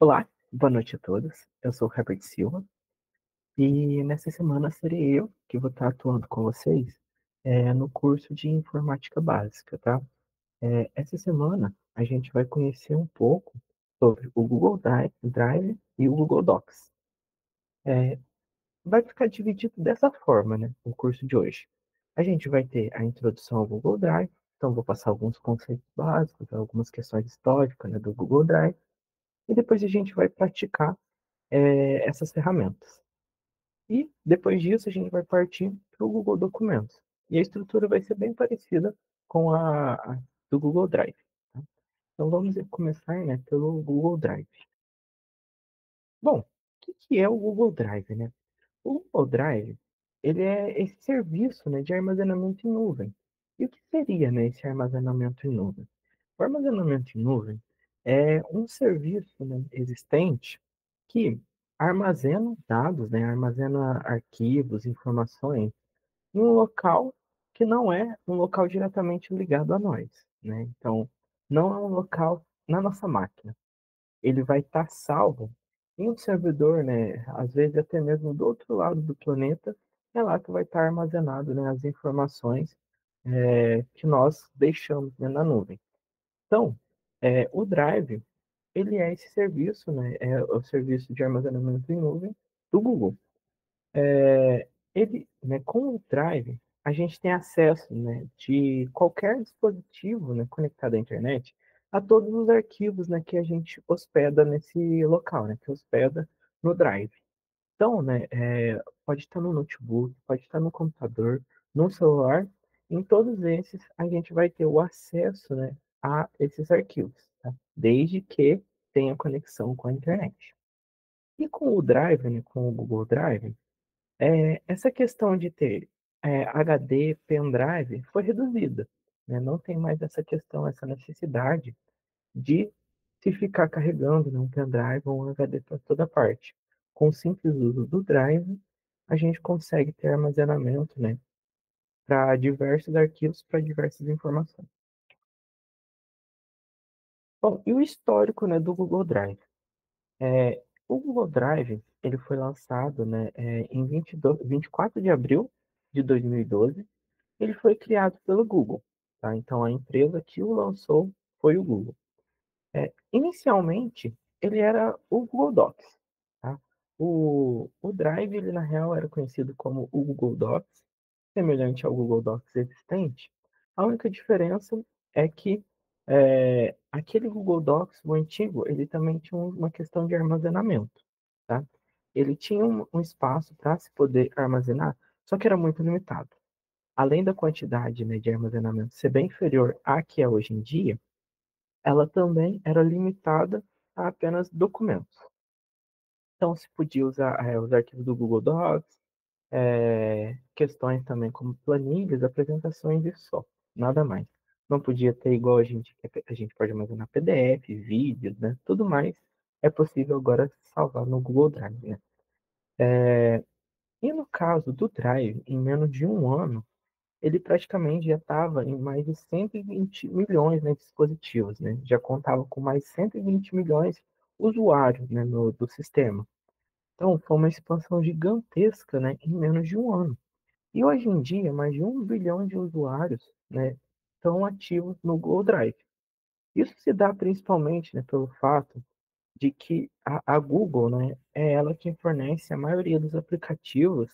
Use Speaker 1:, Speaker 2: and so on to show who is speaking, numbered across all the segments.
Speaker 1: Olá, boa noite a todos. Eu sou o Herbert Silva e nessa semana serei eu que vou estar atuando com vocês no curso de Informática Básica, tá? Essa semana a gente vai conhecer um pouco sobre o Google Drive e o Google Docs. É, Vai ficar dividido dessa forma, né? O curso de hoje. A gente vai ter a introdução ao Google Drive, então vou passar alguns conceitos básicos, algumas questões históricas, né, do Google Drive, e depois a gente vai praticar essas ferramentas. E depois disso a gente vai partir para o Google Documentos. E a estrutura vai ser bem parecida com a do Google Drive. Tá? Então vamos começar, né, pelo Google Drive. Bom, o que é o Google Drive, né? O Google Drive, ele é esse serviço, né, de armazenamento em nuvem. E o que seria, né, esse armazenamento em nuvem? O armazenamento em nuvem é um serviço, né, existente que armazena dados, né, armazena arquivos, informações em um local que não é um local diretamente ligado a nós, né? Então, não é um local na nossa máquina. Ele vai estar salvo em um servidor, né, às vezes até mesmo do outro lado do planeta, é lá que vai estar armazenado, né, as informações que nós deixamos, né, na nuvem. Então, o Drive, ele é esse serviço, né, é o serviço de armazenamento em nuvem do Google. Né, com o Drive, a gente tem acesso, né, de qualquer dispositivo, né, conectado à internet, a todos os arquivos, né, que a gente hospeda nesse local, né, que hospeda no Drive. Então, né, pode estar no notebook, pode estar no computador, no celular, em todos esses a gente vai ter o acesso, né, a esses arquivos, tá? Desde que tenha conexão com a internet. E com o Drive, né, com o Google Drive, essa questão de ter HD, pendrive, foi reduzida, né? Não tem mais essa questão, essa necessidade de se ficar carregando, né, um pendrive ou um HD para toda parte. Com o simples uso do drive, a gente consegue ter armazenamento, né, para diversos arquivos, para diversas informações. Bom, e o histórico, né, do Google Drive? O Google Drive, ele foi lançado, né, em 24 de abril de 2012. Ele foi criado pelo Google, tá? Então a empresa que o lançou foi o Google. Inicialmente, ele era o Google Docs, tá? O Drive, ele na real era conhecido como o Google Docs, semelhante ao Google Docs existente. A única diferença é que aquele Google Docs, o antigo, ele também tinha uma questão de armazenamento, tá? Ele tinha um espaço para se poder armazenar, só que era muito limitado. Além da quantidade, né, de armazenamento ser bem inferior à que é hoje em dia, ela também era limitada a apenas documentos. Então, se podia usar os arquivos do Google Docs, questões também como planilhas, apresentações e só, nada mais. Não podia ter igual a gente pode armazenar PDF, vídeos, né? Tudo mais é possível agora salvar no Google Drive, né? E no caso do Drive, em menos de um ano, ele praticamente já estava em mais de 120 milhões, né, de dispositivos, né? Já contava com mais 120 milhões de usuários, né, do sistema. Então, foi uma expansão gigantesca, né, em menos de um ano. E hoje em dia, mais de 1 bilhão de usuários, né, estão ativos no Google Drive. Isso se dá principalmente, né, pelo fato de que a Google, né, é ela quem fornece a maioria dos aplicativos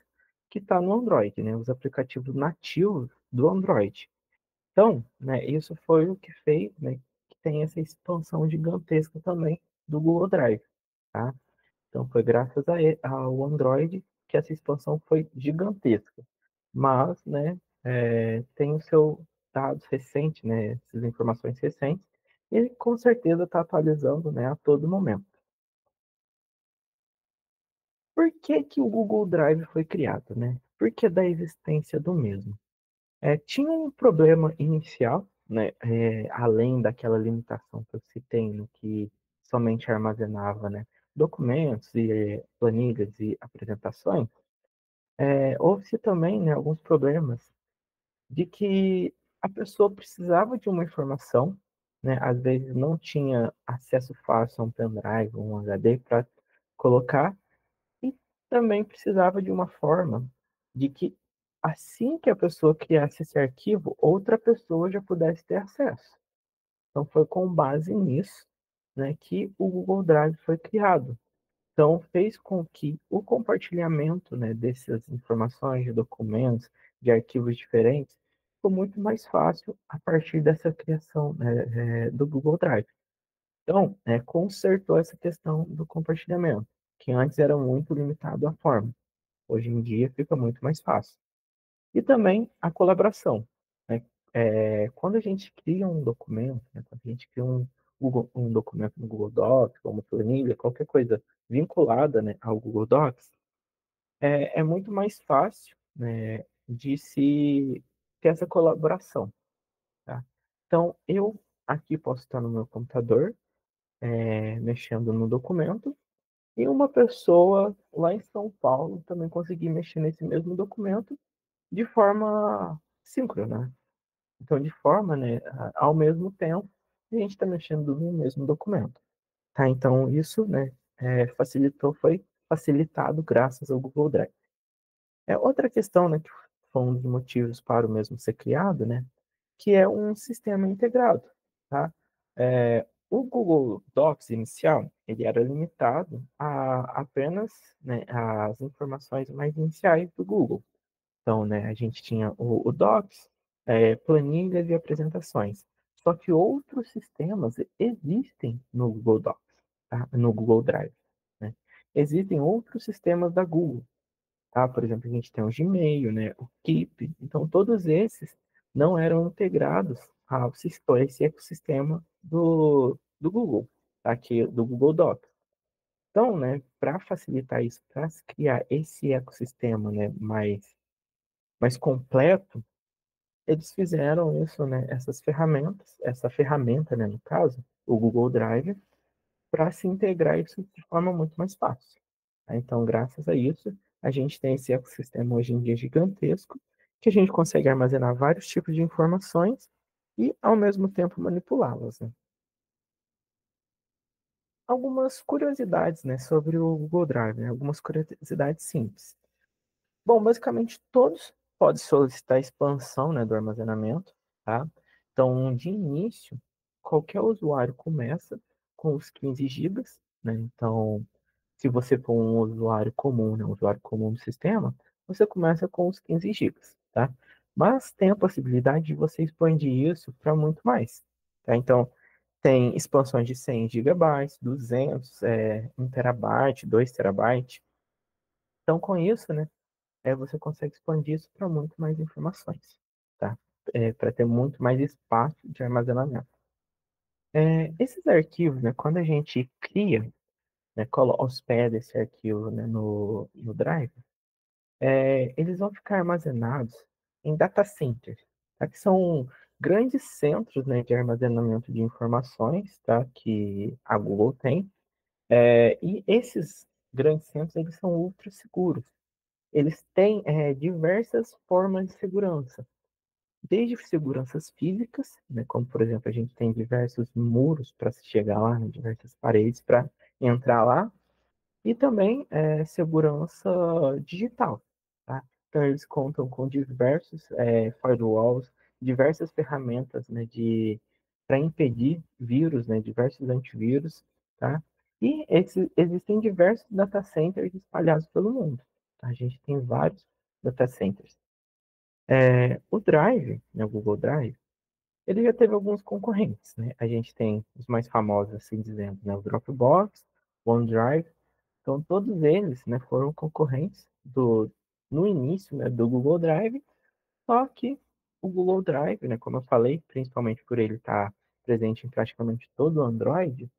Speaker 1: que está no Android, né, os aplicativos nativos do Android. Então, né, isso foi o que fez, né, que tem essa expansão gigantesca também do Google Drive, tá? Então, foi graças ao Android que essa expansão foi gigantesca. Mas, né, tem o seu dados recentes, né, essas informações recentes, e ele com certeza está atualizando, né, a todo momento. Por que que o Google Drive foi criado, né? Por que da existência do mesmo? Tinha um problema inicial, né, além daquela limitação que eu citei, no que somente armazenava, né, documentos e planilhas e apresentações. Houve-se também, né, alguns problemas de que a pessoa precisava de uma informação, né? Às vezes não tinha acesso fácil a um pendrive, um HD para colocar, e também precisava de uma forma de que assim que a pessoa criasse esse arquivo, outra pessoa já pudesse ter acesso. Então foi com base nisso, né, que o Google Drive foi criado. Então fez com que o compartilhamento, né, dessas informações, de documentos, de arquivos diferentes, ficou muito mais fácil a partir dessa criação, né, do Google Drive. Então, consertou essa questão do compartilhamento, que antes era muito limitado à forma. Hoje em dia fica muito mais fácil. E também a colaboração, né? Quando a gente cria um documento, né? Quando a gente cria um documento no Google Docs, ou uma planilha, qualquer coisa vinculada, né, ao Google Docs, é muito mais fácil, né, de se ter essa colaboração, tá? Então, eu aqui posso estar no meu computador, mexendo no documento, e uma pessoa lá em São Paulo também conseguir mexer nesse mesmo documento de forma síncrona, né? Então, de forma, né, ao mesmo tempo, a gente está mexendo no mesmo documento, tá? Então, isso, né, foi facilitado graças ao Google Drive. Outra questão, né, que foi um dos motivos para o mesmo ser criado, né, que é um sistema integrado, tá? O Google Docs inicial, ele era limitado a apenas, né, as informações mais iniciais do Google. Então, né, a gente tinha o Docs, planilhas e apresentações. Só que outros sistemas existem no Google Docs, tá? No Google Drive, né? Existem outros sistemas da Google, tá? Por exemplo, a gente tem o Gmail, né, o Keep. Então, todos esses não eram integrados a esse ecossistema do Google, tá? Aqui, do Google Docs. Então, né, para facilitar isso, para criar esse ecossistema, né, mais completo, eles fizeram isso, né, essa ferramenta, né, no caso, o Google Drive, para se integrar isso de forma muito mais fácil, tá? Então, graças a isso, a gente tem esse ecossistema hoje em dia gigantesco, que a gente consegue armazenar vários tipos de informações e, ao mesmo tempo, manipulá-las, né? Algumas curiosidades, né, sobre o Google Drive, né? Algumas curiosidades simples. Bom, basicamente todos podem solicitar expansão, né, do armazenamento, tá? Então, de início, qualquer usuário começa com os 15 gigas, né? Então, se você for um usuário comum, né, um usuário comum do sistema, você começa com os 15 gigas, tá? Mas tem a possibilidade de você expandir isso para muito mais, tá? Então, tem expansões de 100 gigabytes, 200, 1 terabyte, 2 terabytes. Então, com isso, né, você consegue expandir isso para muito mais informações, tá? Para ter muito mais espaço de armazenamento. Esses arquivos, né, quando a gente cria, né, hospeda esse arquivo, né, no Drive, eles vão ficar armazenados em data centers, tá? Que são grandes centros, né, de armazenamento de informações, tá? Que a Google tem. E esses grandes centros, eles são ultra seguros. Eles têm diversas formas de segurança, desde seguranças físicas, né, como por exemplo a gente tem diversos muros para se chegar lá, né, diversas paredes para entrar lá, e também segurança digital, tá? Então eles contam com diversos firewalls, diversas ferramentas, né, para impedir vírus, né, diversos antivírus, tá? E existem diversos data centers espalhados pelo mundo, tá? A gente tem vários data centers. O Drive, né, o Google Drive, ele já teve alguns concorrentes, né? A gente tem os mais famosos, assim dizendo, né? O Dropbox, o OneDrive. Então, todos eles, né, foram concorrentes no início, né, do Google Drive, só que o Google Drive, né, como eu falei, principalmente por ele estar presente em praticamente todo o Android,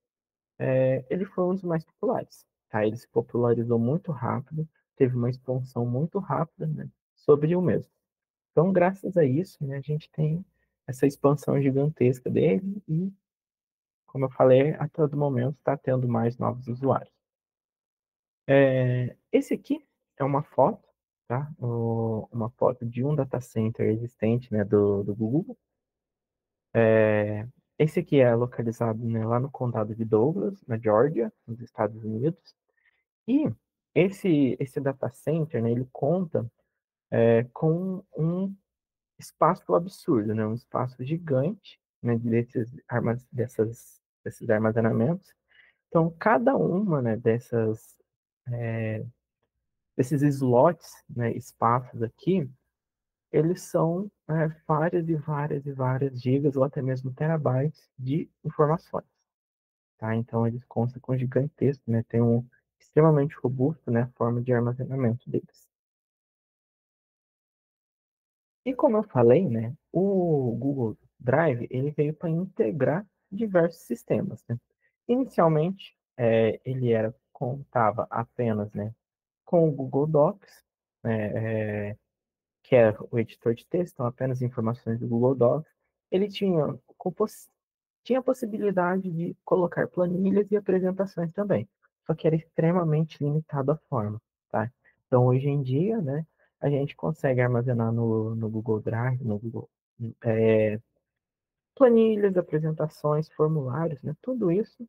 Speaker 1: ele foi um dos mais populares, tá? Ele se popularizou muito rápido, teve uma expansão muito rápida, né, sobre o mesmo. Então, graças a isso, né, a gente tem essa expansão gigantesca dele e, como eu falei, a todo momento está tendo mais novos usuários. Esse aqui é uma foto, tá? Uma foto de um data center existente, né, do Google. Esse aqui é localizado, né, lá no condado de Douglas, na Geórgia, nos Estados Unidos. E esse data center, né, ele conta com um espaço absurdo, né, um espaço gigante, né, desses armazenamentos. Então, cada uma, né, desses slots, né, espaços aqui, eles são várias e várias e várias gigas ou até mesmo terabytes de informações, tá? Então, eles constam com gigantesco, né? Tem um extremamente robusto, né, forma de armazenamento deles. E como eu falei, né, o Google Drive, ele veio para integrar diversos sistemas, né? Inicialmente, ele contava apenas, né, com o Google Docs, né, que é o editor de texto, então apenas informações do Google Docs. Ele tinha a possibilidade de colocar planilhas e apresentações também, só que era extremamente limitado a forma, tá? Então, hoje em dia, né, a gente consegue armazenar no Google Drive, no Google, é, planilhas, apresentações, formulários, né, tudo isso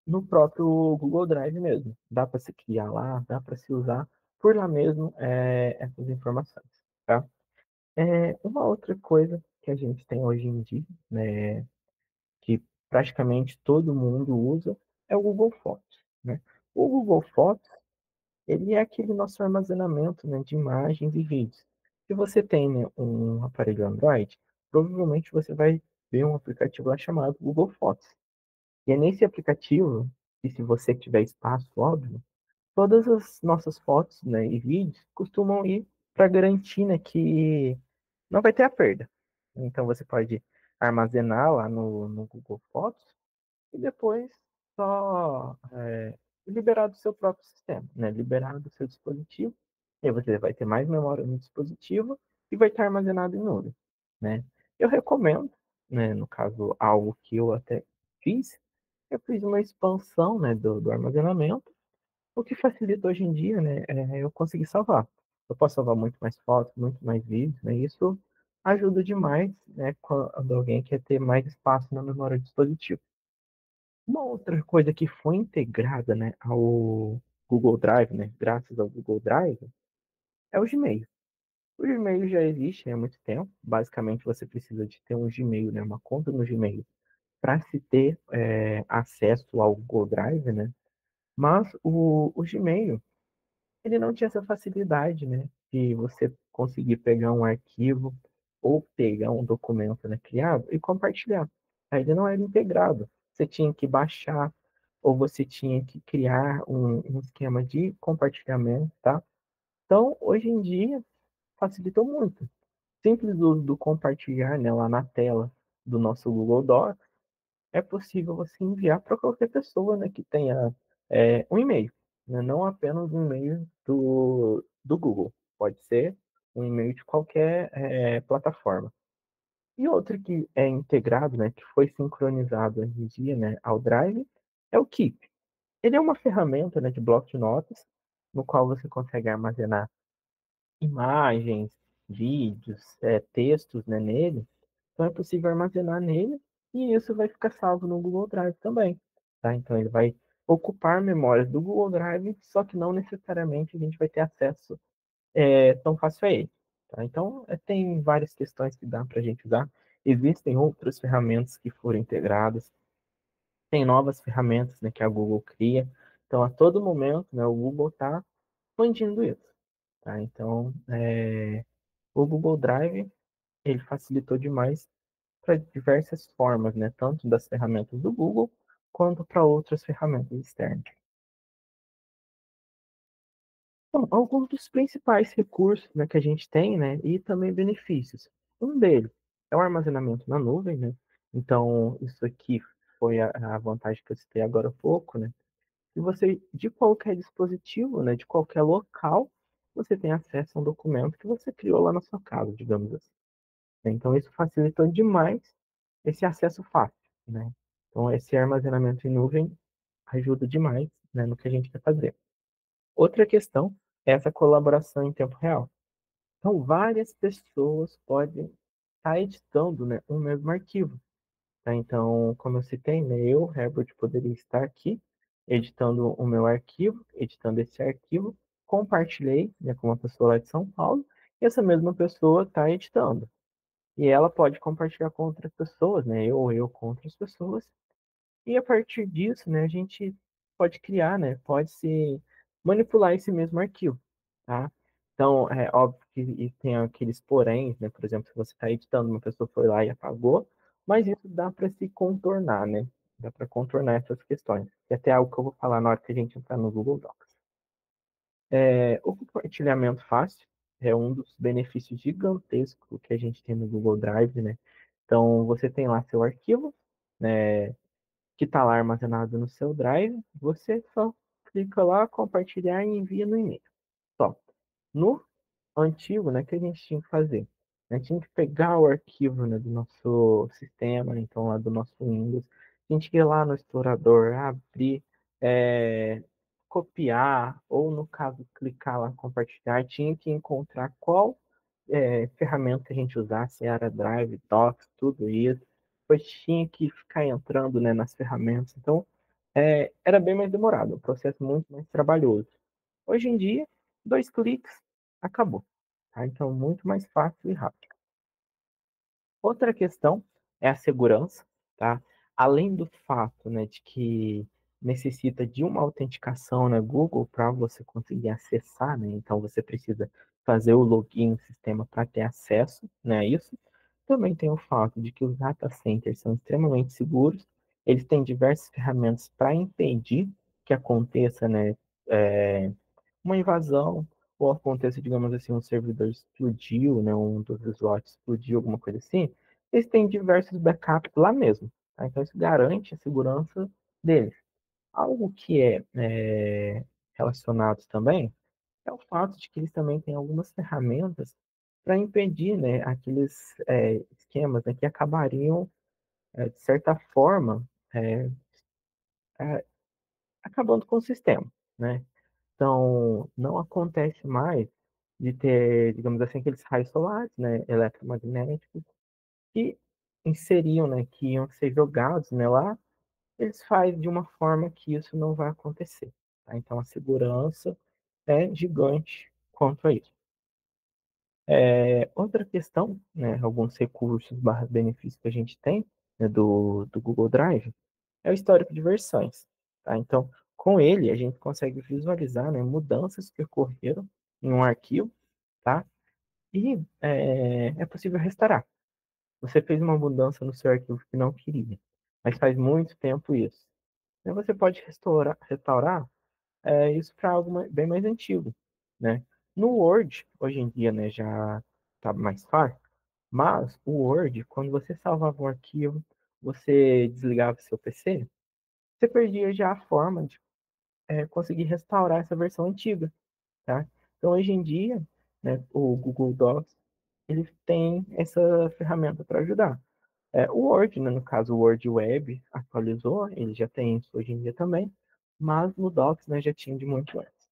Speaker 1: no próprio Google Drive mesmo. Dá para se criar lá, dá para se usar por lá mesmo essas informações, tá? Uma outra coisa que a gente tem hoje em dia, né, que praticamente todo mundo usa, é o Google Fotos, né? O Google Fotos, ele é aquele nosso armazenamento, né, de imagens e vídeos. Se você tem, né, um aparelho Android, provavelmente você vai ver um aplicativo lá chamado Google Fotos. E é nesse aplicativo, e se você tiver espaço, óbvio, todas as nossas fotos, né, e vídeos costumam ir para garantir, né, que não vai ter a perda. Então você pode armazenar lá no Google Fotos e depois só liberar do seu próprio sistema, né? Liberar do seu dispositivo. E aí você vai ter mais memória no dispositivo e vai estar armazenado em nuvem, né? Eu recomendo, né, no caso, algo que eu até fiz, eu fiz uma expansão, né, do armazenamento, o que facilita hoje em dia, né, eu conseguir salvar. Eu posso salvar muito mais fotos, muito mais vídeos, né? Isso ajuda demais, né, quando alguém quer ter mais espaço na memória do dispositivo. Uma outra coisa que foi integrada, né, ao Google Drive, né, graças ao Google Drive, é o Gmail. O Gmail já existe há muito tempo. Basicamente, você precisa de ter um Gmail, né, uma conta no Gmail, para se ter acesso ao Google Drive, né? Mas o Gmail ele não tinha essa facilidade, né, de você conseguir pegar um arquivo ou pegar um documento, né, criado e compartilhar. Aí ele não era integrado. Você tinha que baixar ou você tinha que criar um esquema de compartilhamento, tá? Então, hoje em dia, facilitou muito. Simples uso do compartilhar, né, lá na tela do nosso Google Docs, é possível você enviar para qualquer pessoa, né, que tenha um e-mail, né, não apenas um e-mail do Google, pode ser um e-mail de qualquer plataforma. E outro que é integrado, né, que foi sincronizado hoje em dia, né, ao Drive, é o Keep. Ele é uma ferramenta, né, de bloco de notas, no qual você consegue armazenar imagens, vídeos, textos, né, nele. Então é possível armazenar nele e isso vai ficar salvo no Google Drive também, tá? Então ele vai ocupar memórias do Google Drive, só que não necessariamente a gente vai ter acesso tão fácil a ele, tá? Então tem várias questões que dá para a gente usar. Existem outras ferramentas que foram integradas, tem novas ferramentas, né, que a Google cria. Então a todo momento, né, o Google está expandindo isso, tá? Então o Google Drive ele facilitou demais para diversas formas, né? Tanto das ferramentas do Google quanto para outras ferramentas externas. Bom, alguns dos principais recursos, né, que a gente tem, né, e também benefícios. Um deles é o armazenamento na nuvem, né? Então, isso aqui foi a vantagem que eu citei agora há pouco, né? E você, de qualquer dispositivo, né, de qualquer local, você tem acesso a um documento que você criou lá na sua casa, digamos assim. Então, isso facilitou demais esse acesso fácil, né? Então, esse armazenamento em nuvem ajuda demais, né, no que a gente quer fazer. Outra questão é essa colaboração em tempo real. Então, várias pessoas podem estar editando, né, um mesmo arquivo. tá? Então, como eu citei, né, eu, Herbert, poderia estar aqui editando o meu arquivo, editando esse arquivo, compartilhei, né, com uma pessoa lá de São Paulo, e essa mesma pessoa está editando. E ela pode compartilhar com outras pessoas, né, eu com outras pessoas, e a partir disso, né, a gente pode criar, né, pode se manipular esse mesmo arquivo, tá? Então, é óbvio que e tem aqueles poréns, né? Por exemplo, se você está editando, uma pessoa foi lá e apagou, mas isso dá para se contornar, né? Dá para contornar essas questões. E até algo que eu vou falar na hora que a gente entrar no Google Docs. O compartilhamento fácil é um dos benefícios gigantescos que a gente tem no Google Drive, né? Então, você tem lá seu arquivo, né? Que está lá armazenado no seu Drive, você só clica lá, compartilhar e envia no e-mail. Só. No antigo, né, o que a gente tinha que fazer? A gente tinha que pegar o arquivo, né, do nosso sistema, então lá do nosso Windows, a gente ia lá no explorador, abrir, é, copiar, ou no caso, clicar lá, compartilhar, tinha que encontrar qual ferramenta a gente usasse, se era Drive, Docs, tudo isso. Depois tinha que ficar entrando, né, nas ferramentas. Então, era bem mais demorado, um processo muito mais trabalhoso. Hoje em dia, 2 cliques, acabou. Tá? Então, muito mais fácil e rápido. Outra questão é a segurança, tá? Além do fato, né, de que necessita de uma autenticação na Google para você conseguir acessar, né? Então você precisa fazer o login no sistema para ter acesso, né, a isso. Também tem o fato de que os data centers são extremamente seguros. Eles têm diversas ferramentas para impedir que aconteça, né, é, uma invasão, ou aconteça, digamos assim, um servidor explodiu, né, um dos slots explodiu, alguma coisa assim, eles têm diversos backups lá mesmo. Tá? Então, isso garante a segurança deles. Algo que relacionado também é o fato de que eles também têm algumas ferramentas para impedir, né, aqueles esquemas, né, que acabariam, de certa forma, é, é, acabando com o sistema, né? Então, não acontece mais de ter, digamos assim, aqueles raios solares, né, eletromagnéticos, que inseriam, né, que iam ser jogados, né, lá, eles fazem de uma forma que isso não vai acontecer. Tá? Então, a segurança é gigante quanto a isso. Outra questão, né, alguns recursos barra benefícios que a gente tem, né, do Google Drive é o histórico de versões. Tá? Então, com ele, a gente consegue visualizar, né, mudanças que ocorreram em um arquivo, tá? E é possível restaurar. Você fez uma mudança no seu arquivo que não queria, mas faz muito tempo isso. Então, você pode restaurar isso para algo bem mais antigo, né? No Word, hoje em dia, né, já está mais fácil, mas o Word, quando você salvava um arquivo, você desligava o seu PC, você perdia já a forma de conseguir restaurar essa versão antiga, tá? Então, hoje em dia, né, o Google Docs, ele tem essa ferramenta para ajudar. O Word, né, no caso o Word Web, atualizou, ele já tem isso hoje em dia também, mas no Docs, né, já tinha de muito antes.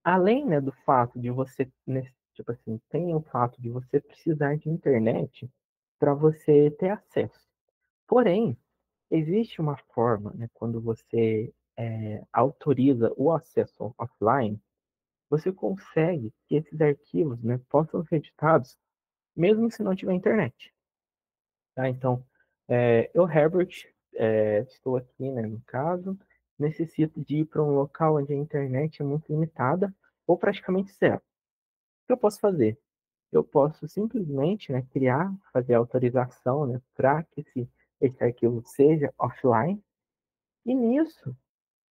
Speaker 1: Além, né, do fato de você, né, tipo assim, tem o fato de você precisar de internet para você ter acesso. Porém, existe uma forma, né, quando você autoriza o acesso offline, você consegue que esses arquivos, né, possam ser editados mesmo se não tiver internet. Tá? Então, eu, Herbert, estou aqui, né, no caso, necessito de ir para um local onde a internet é muito limitada ou praticamente zero. O que eu posso fazer? Eu posso simplesmente, né, criar, fazer a autorização, né, para que esse arquivo seja offline, e nisso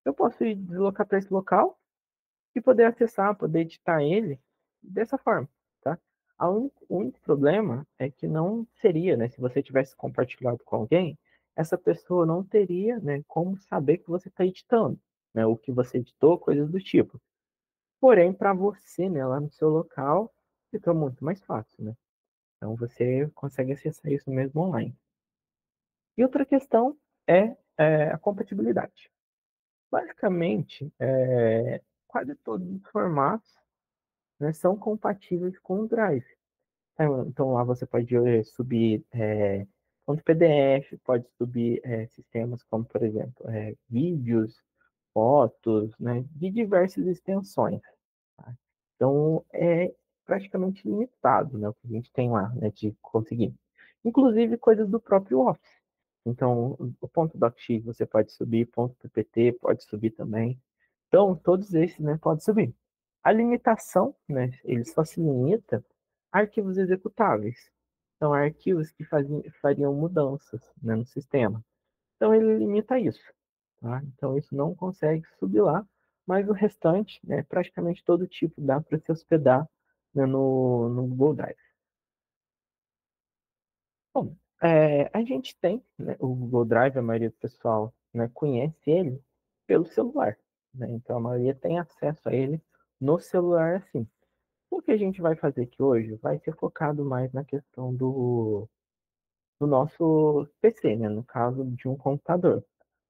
Speaker 1: eu posso ir deslocar para esse local e poder acessar, poder editar ele dessa forma, tá? O único problema é que não seria, né, se você tivesse compartilhado com alguém, essa pessoa não teria, né, como saber que você está editando, né, o que você editou, coisas do tipo. Porém, para você, né, lá no seu local, fica muito mais fácil, né? Então você consegue acessar isso mesmo online. E outra questão é a compatibilidade. Basicamente, quase todos os formatos, né, são compatíveis com o Drive. Então lá você pode subir ponto PDF, pode subir sistemas como, por exemplo, vídeos, fotos, né, de diversas extensões. Tá? Então é praticamente limitado, né, o que a gente tem lá, né, de conseguir. Inclusive coisas do próprio Office. Então, o ponto .docx você pode subir, ponto .ppt pode subir também. Então, todos esses, né, pode subir. A limitação, né, ele só se limita a arquivos executáveis. São arquivos que fariam mudanças, né, no sistema. Então, ele limita isso. Tá? Então, isso não consegue subir lá, mas o restante, né, praticamente todo tipo dá para se hospedar, né, no Google Drive. Bom, a gente tem, né, o Google Drive, a maioria do pessoal, né, conhece ele pelo celular, né? Então a maioria tem acesso a ele no celular assim. O que a gente vai fazer aqui hoje vai ser focado mais na questão do nosso PC, né? No caso de um computador.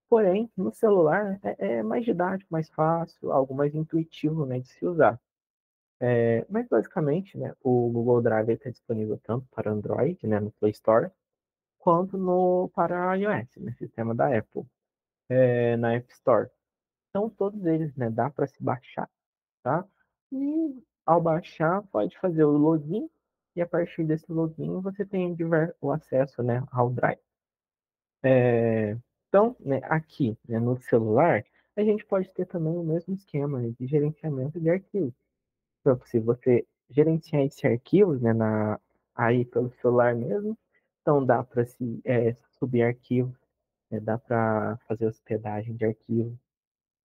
Speaker 1: Porém, no celular é mais didático, mais fácil, algo mais intuitivo, né, de se usar. Mas basicamente, né, o Google Drive está disponível tanto para Android, né, no Play Store, quanto no para iOS, no sistema da Apple, na App Store. Então, todos eles, né, dá para se baixar, tá? E ao baixar, pode fazer o login, e a partir desse login você tem o acesso, né, ao Drive. Então, né, aqui, né, no celular, a gente pode ter também o mesmo esquema, né, de gerenciamento de arquivos. Então, se você gerenciar esses arquivos, né, aí pelo celular mesmo, então dá para se subir arquivos, né, dá para fazer hospedagem de arquivos,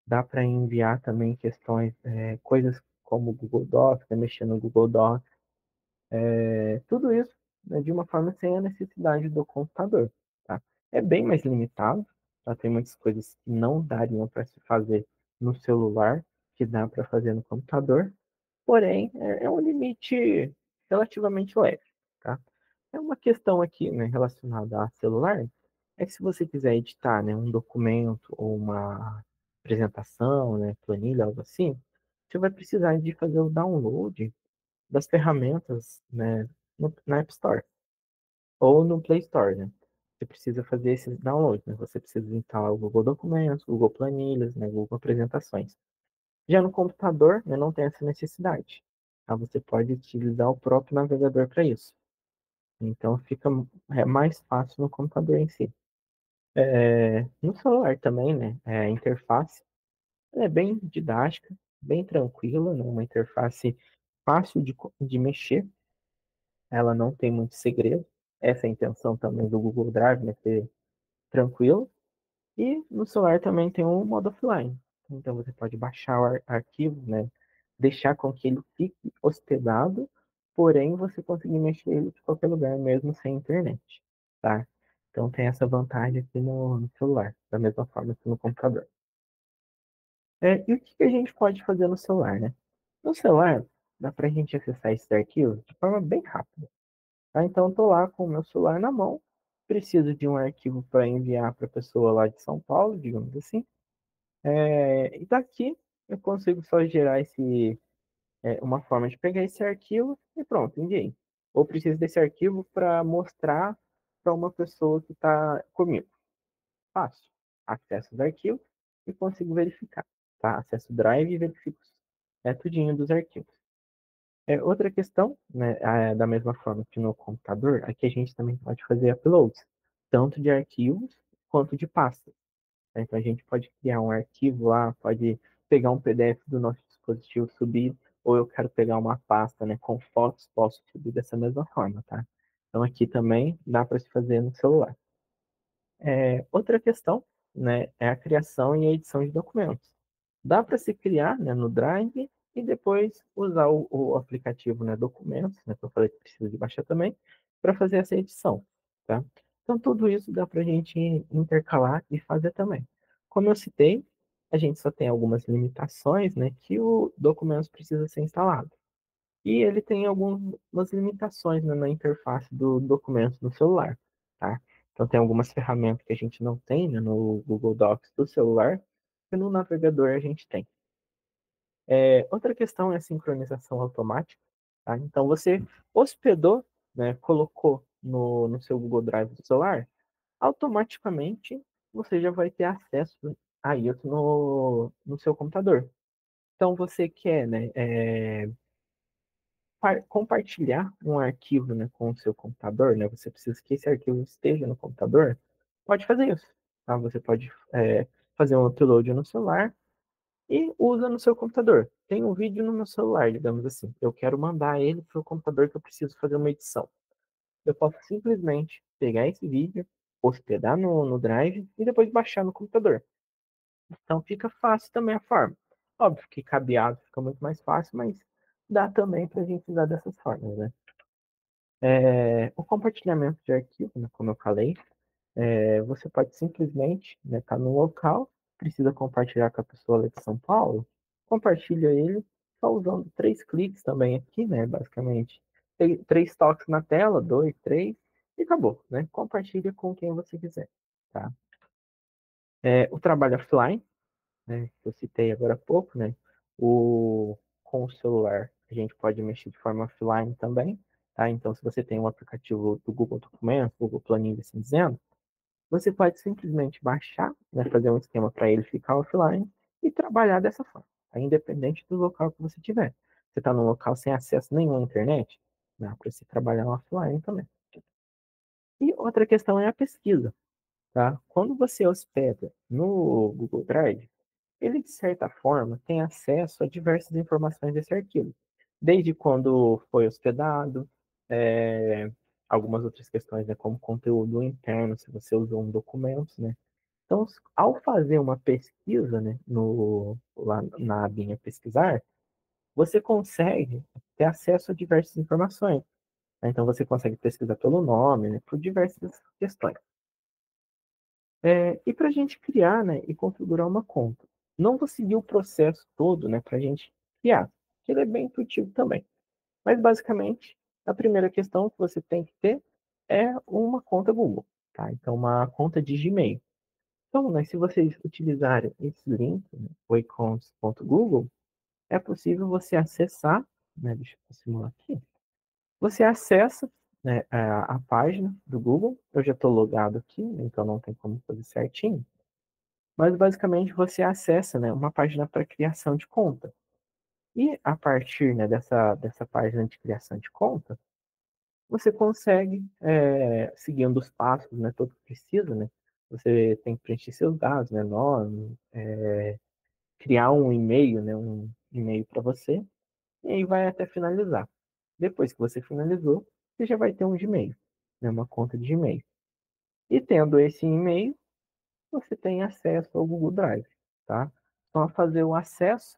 Speaker 1: dá para enviar também questões, coisas como o Google Docs, né, mexer no Google Docs, tudo isso, né, de uma forma sem a necessidade do computador, tá? É bem mais limitado, tá? Tem muitas coisas que não dariam para se fazer no celular, que dá para fazer no computador, porém, é um limite relativamente leve, tá? É uma questão aqui, né, relacionada a celular, é que se você quiser editar, né, um documento ou uma apresentação, né, planilha, algo assim, você vai precisar de fazer o download das ferramentas, né, na App Store ou no Play Store, né? Você precisa fazer esses downloads, né? Você precisa instalar o Google Documentos, Google Planilhas, né, Google Apresentações. Já no computador, né, não tem essa necessidade. Tá? Você pode utilizar o próprio navegador para isso. Então fica mais fácil no computador em si. No celular também, né? A interface ela é bem didática, bem tranquila, né? Uma interface fácil de mexer. Ela não tem muito segredo. Essa é a intenção também do Google Drive, né? Ser tranquilo. E no celular também tem um modo offline. Então você pode baixar o arquivo, né? Deixar com que ele fique hospedado, porém você conseguir mexer ele de qualquer lugar, mesmo sem internet, tá? Então tem essa vantagem aqui no celular, da mesma forma que no computador. E o que que a gente pode fazer no celular, né? No celular, dá para a gente acessar esses arquivos de forma bem rápida. Tá? Então, estou lá com o meu celular na mão, preciso de um arquivo para enviar para a pessoa lá de São Paulo, digamos assim. E daqui eu consigo só gerar uma forma de pegar esse arquivo e pronto, enviei. Ou preciso desse arquivo para mostrar para uma pessoa que está comigo. Fácil. Acesso os arquivos e consigo verificar. Tá? Acesso o Drive e verifico tudinho dos arquivos. Outra questão, né, da mesma forma que no computador, aqui a gente também pode fazer uploads, tanto de arquivos quanto de pastas. Tá? Então a gente pode criar um arquivo lá, pode pegar um PDF do nosso dispositivo, subir, ou eu quero pegar uma pasta, né, com fotos, posso subir dessa mesma forma, tá? Então aqui também dá para se fazer no celular. Outra questão, né, é a criação e a edição de documentos. Dá para se criar, né, no Drive e depois usar o aplicativo, né, Documentos, né, que eu falei que precisa de baixar também, para fazer essa edição, tá? Então, tudo isso dá para a gente intercalar e fazer também. Como eu citei, a gente só tem algumas limitações, né, que o Documentos precisa ser instalado. E ele tem algumas limitações, né, na interface do documento no celular, tá? Então tem algumas ferramentas que a gente não tem, né, no Google Docs do celular, e no navegador a gente tem. Outra questão é a sincronização automática, tá? Então você hospedou, né, colocou no seu Google Drive do celular, automaticamente você já vai ter acesso a isso no seu computador. Então você quer, né, compartilhar um arquivo, né, com o seu computador, né? Você precisa que esse arquivo esteja no computador. Pode fazer isso, tá? Você pode fazer um upload no celular e usa no seu computador. Tem um vídeo no meu celular, digamos assim. Eu quero mandar ele para o computador que eu preciso fazer uma edição. Eu posso simplesmente pegar esse vídeo, hospedar no Drive e depois baixar no computador. Então fica fácil também a forma. Óbvio que cabeado fica muito mais fácil, mas dá também para a gente usar dessas formas, né? O compartilhamento de arquivo, né, como eu falei, você pode simplesmente estar no local, precisa compartilhar com a pessoa lá de São Paulo, compartilha ele só usando 3 cliques também aqui, né, basicamente. Três toques na tela, dois, três, e acabou, né? Compartilha com quem você quiser, tá? O trabalho offline, né, que eu citei agora há pouco, né? Com o celular, a gente pode mexer de forma offline também, tá? Então, se você tem um aplicativo do Google Documentos, Google Planilha, assim dizendo, você pode simplesmente baixar, né, fazer um esquema para ele ficar offline e trabalhar dessa forma, tá? Independente do local que você tiver. Você está num local sem acesso nenhum à internet, dá para você trabalhar offline também. E outra questão é a pesquisa, tá? Quando você hospeda no Google Drive, ele, de certa forma, tem acesso a diversas informações desse arquivo, desde quando foi hospedado, é, algumas outras questões, né, como conteúdo interno, se você usou um documento, né? Então, ao fazer uma pesquisa, né, lá na abinha pesquisar, você consegue ter acesso a diversas informações, né? Então, você consegue pesquisar pelo nome, né, por diversas questões. E para a gente criar, né, e configurar uma conta. Não vou seguir o processo todo, né, para a gente criar, que ele é bem intuitivo também. Mas basicamente, a primeira questão que você tem que ter é uma conta Google, tá? Então, uma conta de Gmail. Então, né, se vocês utilizarem esse link, né, oicons.google, é possível você acessar, né, deixa eu simular aqui, você acessa, né, a página do Google. Eu já estou logado aqui, né, então não tem como fazer certinho. Mas basicamente você acessa, né, uma página para criação de conta. E a partir, né, dessa página de criação de conta, você consegue, seguindo os passos, né, todo que precisa, né? Você tem que preencher seus dados, né, nome, criar um e-mail, né, um e-mail para você, e aí vai até finalizar. Depois que você finalizou, você já vai ter um Gmail, né, uma conta de Gmail. E tendo esse e-mail, você tem acesso ao Google Drive, tá? Então, a fazer o acesso,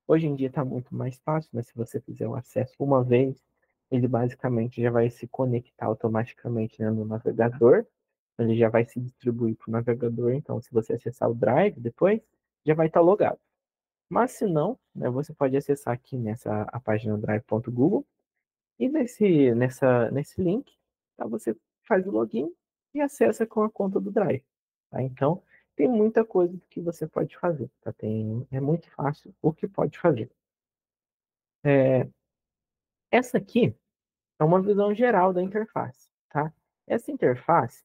Speaker 1: hoje em dia está muito mais fácil, né? Se você fizer o acesso uma vez, ele basicamente já vai se conectar automaticamente, né, no navegador, ele já vai se distribuir para o navegador, então se você acessar o Drive depois, já vai estar logado. Mas se não, né, você pode acessar aqui a página drive.google e nesse link, tá, você faz o login e acessa com a conta do Drive. Tá? Então, tem muita coisa que você pode fazer. Tá? É muito fácil o que pode fazer. É, essa aqui é uma visão geral da interface. Tá? Essa interface,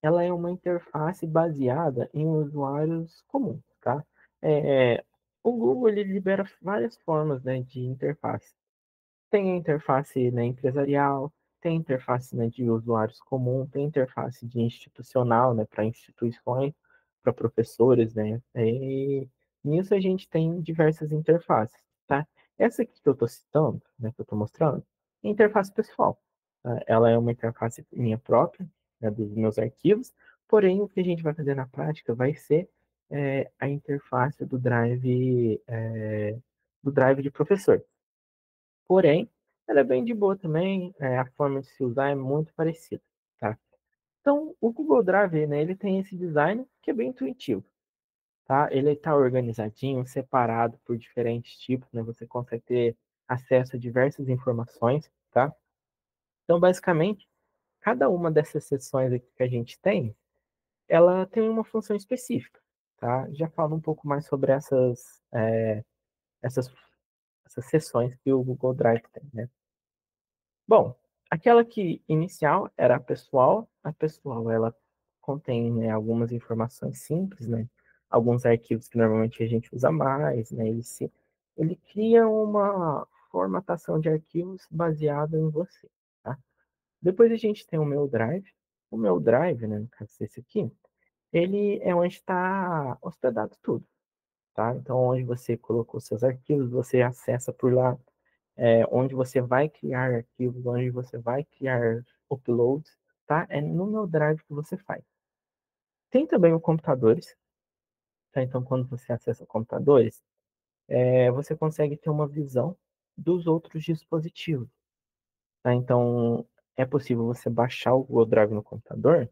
Speaker 1: ela é uma interface baseada em usuários comuns. Tá? É, o Google ele libera várias formas, né, de interface. Tem a interface, né, empresarial, tem interface, né, de usuários comum, tem interface de institucional, né, para instituições, para professores, né? E nisso a gente tem diversas interfaces, tá? Essa aqui que eu estou citando, né, que eu estou mostrando, é a interface pessoal. Tá? Ela é uma interface minha própria, né, dos meus arquivos, porém o que a gente vai fazer na prática vai ser a interface do Drive de professor. Porém, ela é bem de boa também, a forma de se usar é muito parecida, tá? Então, o Google Drive, né, ele tem esse design que é bem intuitivo, tá? Ele está organizadinho, separado por diferentes tipos, né? Você consegue ter acesso a diversas informações, tá? Então, basicamente, cada uma dessas seções aqui que a gente tem, ela tem uma função específica, tá? Já falo um pouco mais sobre essas, essas seções que o Google Drive tem, né? Bom, aquela que inicial era a pessoal ela contém, né, algumas informações simples, né, alguns arquivos que normalmente a gente usa mais, né, ele cria uma formatação de arquivos baseado em você, tá? Depois a gente tem o meu Drive, né, no caso esse aqui, ele é onde está hospedado tudo, tá? Então, onde você colocou seus arquivos, você acessa por lá, onde você vai criar arquivos, onde você vai criar uploads, tá? É no meu Drive que você faz. Tem também o computadores, tá? Então, quando você acessa computadores, você consegue ter uma visão dos outros dispositivos, tá? Então, é possível você baixar o Google Drive no computador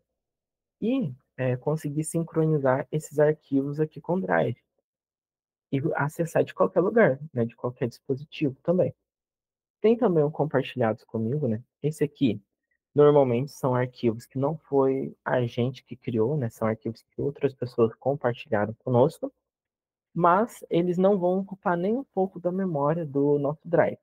Speaker 1: e conseguir sincronizar esses arquivos aqui com o Drive e acessar de qualquer lugar, né? De qualquer dispositivo também. Tem também o compartilhados comigo, né? Esse aqui, normalmente, são arquivos que não foi a gente que criou, né? São arquivos que outras pessoas compartilharam conosco, mas eles não vão ocupar nem um pouco da memória do nosso Drive.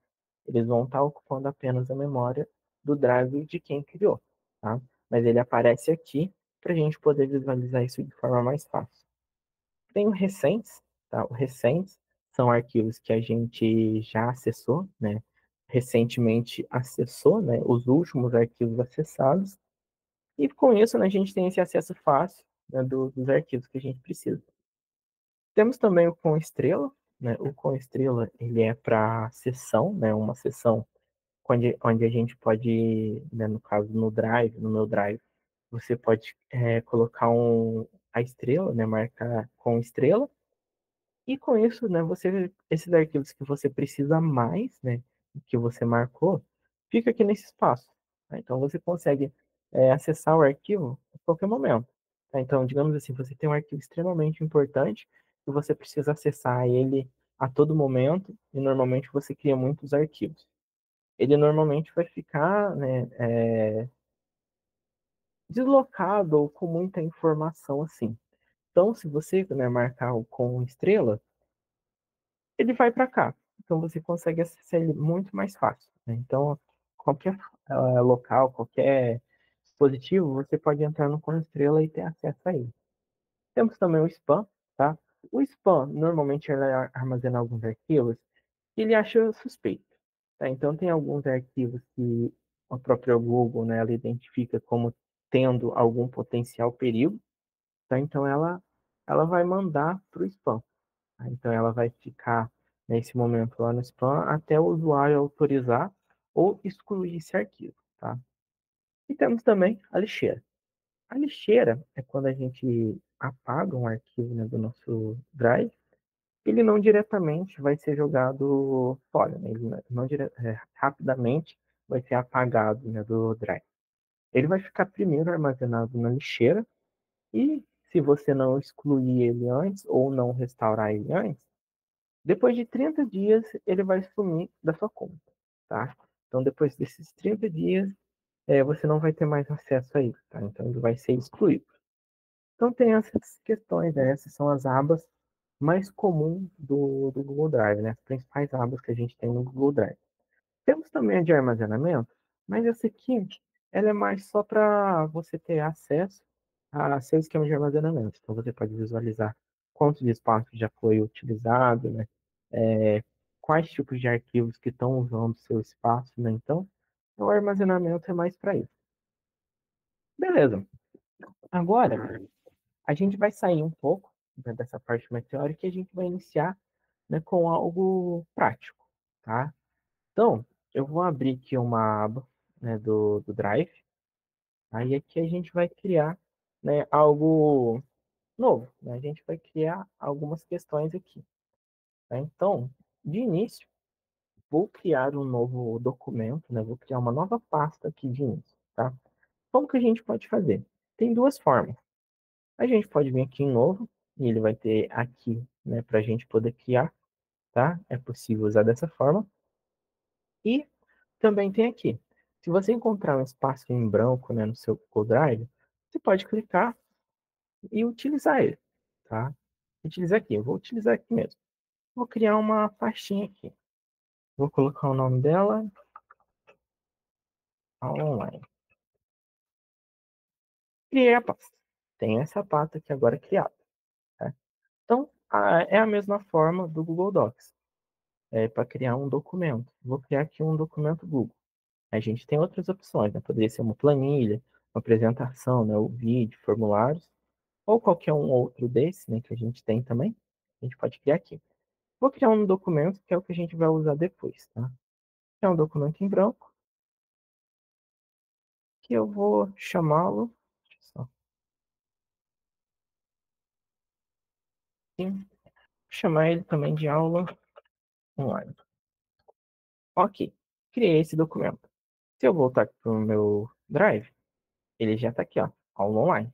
Speaker 1: Eles vão estar ocupando apenas a memória do Drive de quem criou, tá? Mas ele aparece aqui para a gente poder visualizar isso de forma mais fácil. Tem o recentes, tá? O recentes são arquivos que a gente já acessou, né? Recentemente acessou, né? Os últimos arquivos acessados. E com isso, né, a gente tem esse acesso fácil, né, dos arquivos que a gente precisa. Temos também o com estrela, né? O com estrela, ele é para sessão, né? Uma sessão onde a gente pode, né, no caso no Drive, no meu Drive, você pode colocar a estrela, né? Marcar com estrela. E com isso, né, esses arquivos que você precisa mais, né, que você marcou, fica aqui nesse espaço, tá? Então você consegue acessar o arquivo a qualquer momento, tá? Então, digamos assim, você tem um arquivo extremamente importante e você precisa acessar ele a todo momento e normalmente você cria muitos arquivos. Ele normalmente vai ficar, né, deslocado ou com muita informação assim. Então, se você, né, marcar com estrela, ele vai para cá. Então você consegue acessar ele muito mais fácil, né? Então, qualquer local, qualquer dispositivo, você pode entrar no Com Estrela e ter acesso a ele. Temos também o spam, tá? O spam, normalmente, ele armazena alguns arquivos que ele acha suspeito, tá? Então, tem alguns arquivos que a própria Google, né, ela identifica como tendo algum potencial perigo, tá? Então, ela vai mandar para o spam. Tá? Então ela vai ficar nesse momento lá no spam até o usuário autorizar ou excluir esse arquivo, tá? E temos também a lixeira. A lixeira é quando a gente apaga um arquivo, né, do nosso Drive, ele não diretamente vai ser jogado fora, né? Ele rapidamente vai ser apagado, né, do Drive. Ele vai ficar primeiro armazenado na lixeira e se você não excluir ele antes ou não restaurar ele antes, depois de 30 dias, ele vai sumir da sua conta, tá? Então, depois desses 30 dias, você não vai ter mais acesso a ele, tá? Então, ele vai ser excluído. Então, tem essas questões, né? Essas são as abas mais comuns do Google Drive, né? As principais abas que a gente tem no Google Drive. Temos também a de armazenamento, mas essa aqui, ela é mais só para você ter acesso a seu esquema de armazenamento. Então, você pode visualizar quanto de espaço já foi utilizado, né? É, quais tipos de arquivos que estão usando seu espaço, né? Então, o armazenamento é mais para isso. Beleza. Agora, a gente vai sair um pouco, né, dessa parte mais teórica e a gente vai iniciar, né, com algo prático, tá? Então, eu vou abrir aqui uma aba, né, do Drive. Aí aqui a gente vai criar, né, algo novo, né? A gente vai criar algumas questões aqui, tá? Então, de início, vou criar um novo documento, né? Vou criar uma nova pasta aqui de início, tá? Como que a gente pode fazer? Tem duas formas. A gente pode vir aqui em novo, e ele vai ter aqui, né, para a gente poder criar, tá? É possível usar dessa forma. E também tem aqui. Se você encontrar um espaço em branco, né, no seu Google Drive, você pode clicar e utilizar ele, tá? Utilizar aqui. Eu vou utilizar aqui mesmo. Vou criar uma pastinha aqui. Vou colocar o nome dela aula online. Criei a pasta. Tem essa pasta aqui agora criada. Tá? Então, é a mesma forma do Google Docs. Para criar um documento. Vou criar aqui um documento Google. A gente tem outras opções, né? Poderia ser uma planilha, uma apresentação, né? O vídeo, formulários, ou qualquer um outro desse, né? Que a gente tem também. A gente pode criar aqui. Vou criar um documento que é o que a gente vai usar depois, tá? É um documento em branco que eu vou chamá-lo, deixa eu só aqui, chamar ele também de aula online. Ok, criei esse documento. Se eu voltar para o meu Drive, ele já está aqui, ó, aula online.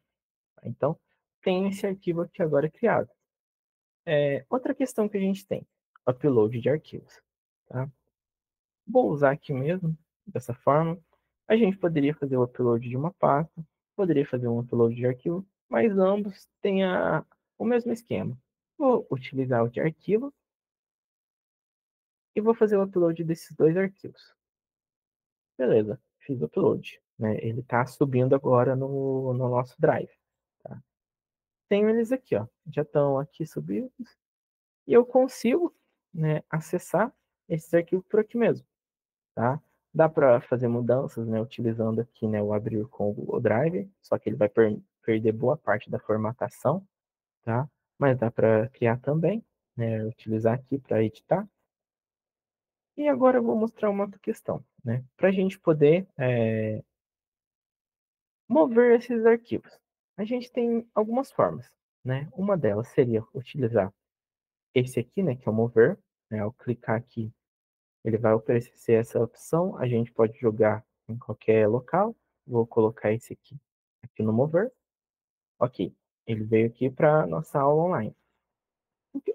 Speaker 1: Então, tem esse arquivo aqui agora criado. Outra questão que a gente tem, upload de arquivos. Tá? Vou usar aqui mesmo, dessa forma. A gente poderia fazer o upload de uma pasta, poderia fazer um upload de arquivo, mas ambos têm o mesmo esquema. Vou utilizar o de arquivo e vou fazer o upload desses dois arquivos. Beleza, fiz o upload. Né? Ele está subindo agora no nosso Drive. Tá? Tenho eles aqui, ó. Já estão aqui subidos. E eu consigo, né, acessar esses arquivos por aqui mesmo. Tá? Dá para fazer mudanças, né, utilizando aqui, né, o abrir com o Google Drive, só que ele vai perder boa parte da formatação, tá? Mas dá para criar também, né, utilizar aqui para editar. E agora eu vou mostrar uma outra questão, né? Para a gente poder mover esses arquivos. A gente tem algumas formas, né? Uma delas seria utilizar esse aqui, né, que é o mover, né? Ao clicar aqui, ele vai oferecer essa opção. A gente pode jogar em qualquer local. Vou colocar esse aqui no mover. Ok, ele veio aqui para nossa aula online.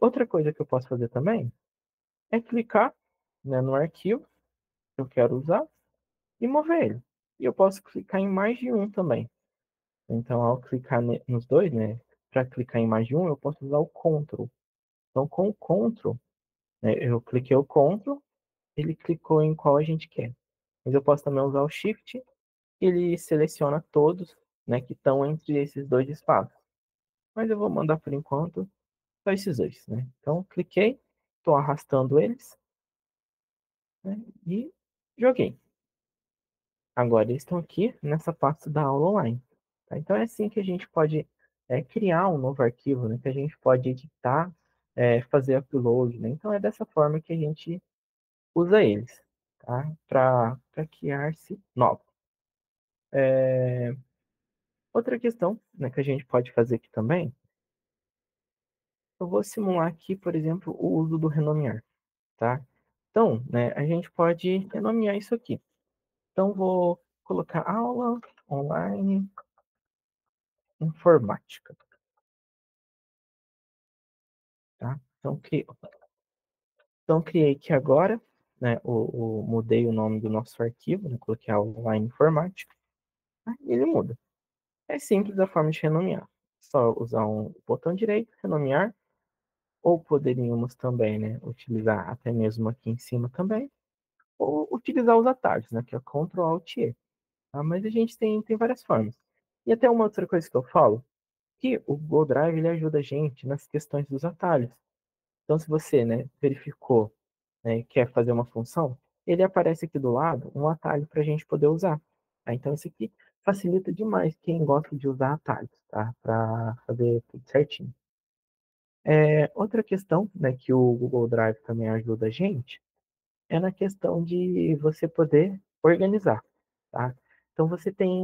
Speaker 1: Outra coisa que eu posso fazer também é clicar, né, no arquivo que eu quero usar e mover ele. E eu posso clicar em mais de um também. Então, ao clicar nos dois, né, para clicar em mais de um, eu posso usar o Ctrl. Então, com o Ctrl, né, eu cliquei o Ctrl, ele clicou em qual a gente quer. Mas eu posso também usar o Shift, ele seleciona todos, né, que estão entre esses dois espaços. Mas eu vou mandar por enquanto só esses dois, né? Então, cliquei, estou arrastando eles, né, e joguei. Agora eles estão aqui nessa pasta da aula online. Tá? Então é assim que a gente pode criar um novo arquivo, né? Que a gente pode editar, fazer upload, né? Então é dessa forma que a gente usa eles, tá? Para criar-se novo. Outra questão, né, que a gente pode fazer aqui também, eu vou simular aqui, por exemplo, o uso do renomear, tá? Então, né, a gente pode renomear isso aqui. Então, vou colocar aula online informática, tá? Então, criei aqui agora, né, mudei o nome do nosso arquivo, né, coloquei aula online informática, tá? E ele muda. É simples a forma de renomear. Só usar um botão direito, renomear, ou poderíamos também, né, utilizar até mesmo aqui em cima também, ou utilizar os atalhos, né, que é Ctrl Alt E. Tá? Mas a gente tem várias formas. E até uma outra coisa que eu falo, que o Google Drive ele ajuda a gente nas questões dos atalhos. Então, se você, né, verificou, né, quer fazer uma função, ele aparece aqui do lado um atalho para a gente poder usar. Tá? Então, isso aqui facilita demais quem gosta de usar atalhos, tá? Para fazer tudo certinho. Outra questão, né, que o Google Drive também ajuda a gente é na questão de você poder organizar, tá? Então, você tem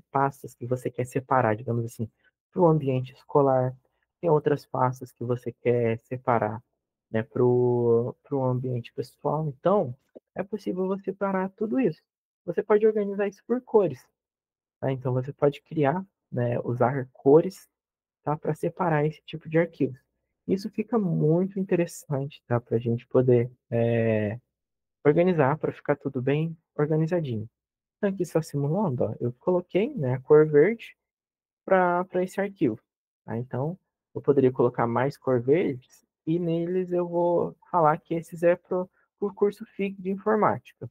Speaker 1: pastas que você quer separar, digamos assim, para o ambiente escolar, tem outras pastas que você quer separar, né, para o ambiente pessoal. Então, é possível você separar tudo isso. Você pode organizar isso por cores, tá? Então, você pode criar, né, usar cores, tá, para separar esse tipo de arquivos. Isso fica muito interessante, tá, para a gente poder organizar para ficar tudo bem organizadinho. Então, aqui só simulando, ó, eu coloquei, né, a cor verde para esse arquivo. Tá? Então, eu poderia colocar mais cor verdes e neles eu vou falar que esses é para o curso FIC de informática.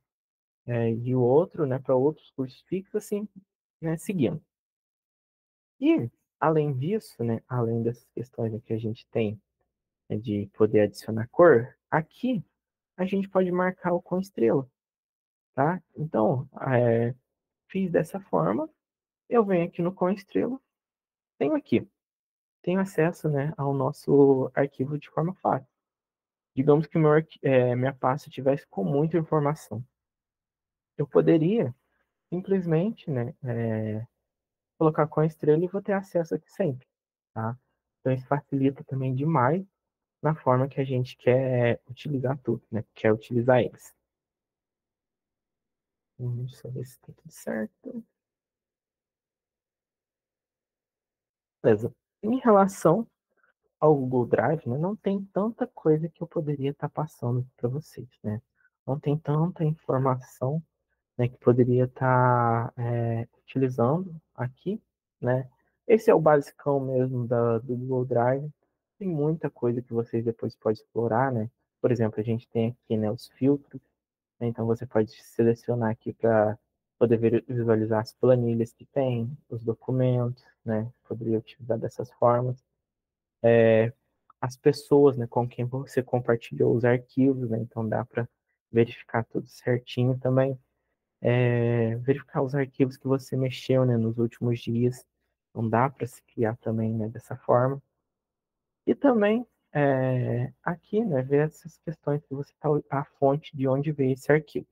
Speaker 1: e o outro, né, para outros cursos fixos, assim, né, seguindo. E, além disso, né, além dessas questões que a gente tem, né, de poder adicionar cor, aqui a gente pode marcar o com estrela, tá? Então, fiz dessa forma, eu venho aqui no com estrela, tenho aqui, tenho acesso, né, ao nosso arquivo de forma fácil. Digamos que minha pasta tivesse com muita informação. Eu poderia simplesmente, né, colocar com a estrela e vou ter acesso aqui sempre, tá? Então isso facilita também demais na forma que a gente quer utilizar tudo, né? Quer utilizar eles. Deixa eu ver se tá tudo certo. Beleza. Em relação ao Google Drive, né, não tem tanta coisa que eu poderia estar passando para vocês, né? Não tem tanta informação, né, que poderia estar utilizando aqui, né? Esse é o basicão mesmo do Google Drive. Tem muita coisa que vocês depois podem explorar, né? Por exemplo, a gente tem aqui, né, os filtros, né? Então você pode selecionar aqui para poder visualizar as planilhas que tem, os documentos, né? Poderia utilizar dessas formas. As pessoas, né, com quem você compartilhou os arquivos, né? Então dá para verificar tudo certinho também. Verificar os arquivos que você mexeu, né, nos últimos dias. Não dá para se criar também, né, dessa forma. E também aqui, né, ver essas questões que você está a fonte de onde veio esse arquivo.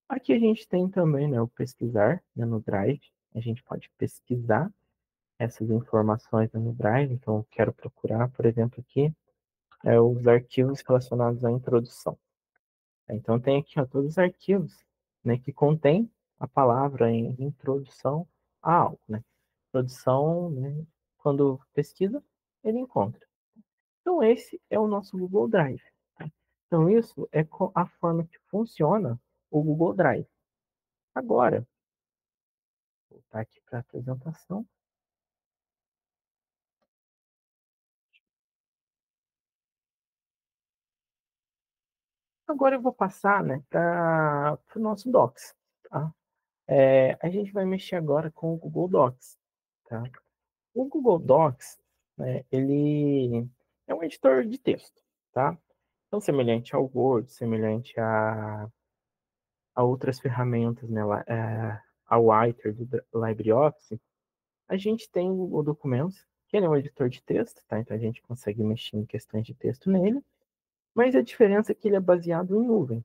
Speaker 1: Aqui a gente tem também, né, o pesquisar, né, no Drive. A gente pode pesquisar essas informações, né, no Drive. Então, eu quero procurar, por exemplo, aqui os arquivos relacionados à introdução. Então, tem aqui ó, todos os arquivos, né, que contém a palavra em introdução a algo, né? Introdução, né, quando pesquisa, ele encontra. Então, esse é o nosso Google Drive. Tá? Então, isso é a forma que funciona o Google Drive. Agora, vou voltar aqui para a apresentação. Agora eu vou passar, né, para o nosso Docs. Tá? A gente vai mexer agora com o Google Docs. Tá? O Google Docs, né, ele é um editor de texto. Tá? Então, semelhante ao Word, semelhante a outras ferramentas, né, ao Writer do LibreOffice, a gente tem o Google Documentos, que ele é um editor de texto, tá? Então a gente consegue mexer em questões de texto nele, mas a diferença é que ele é baseado em nuvem,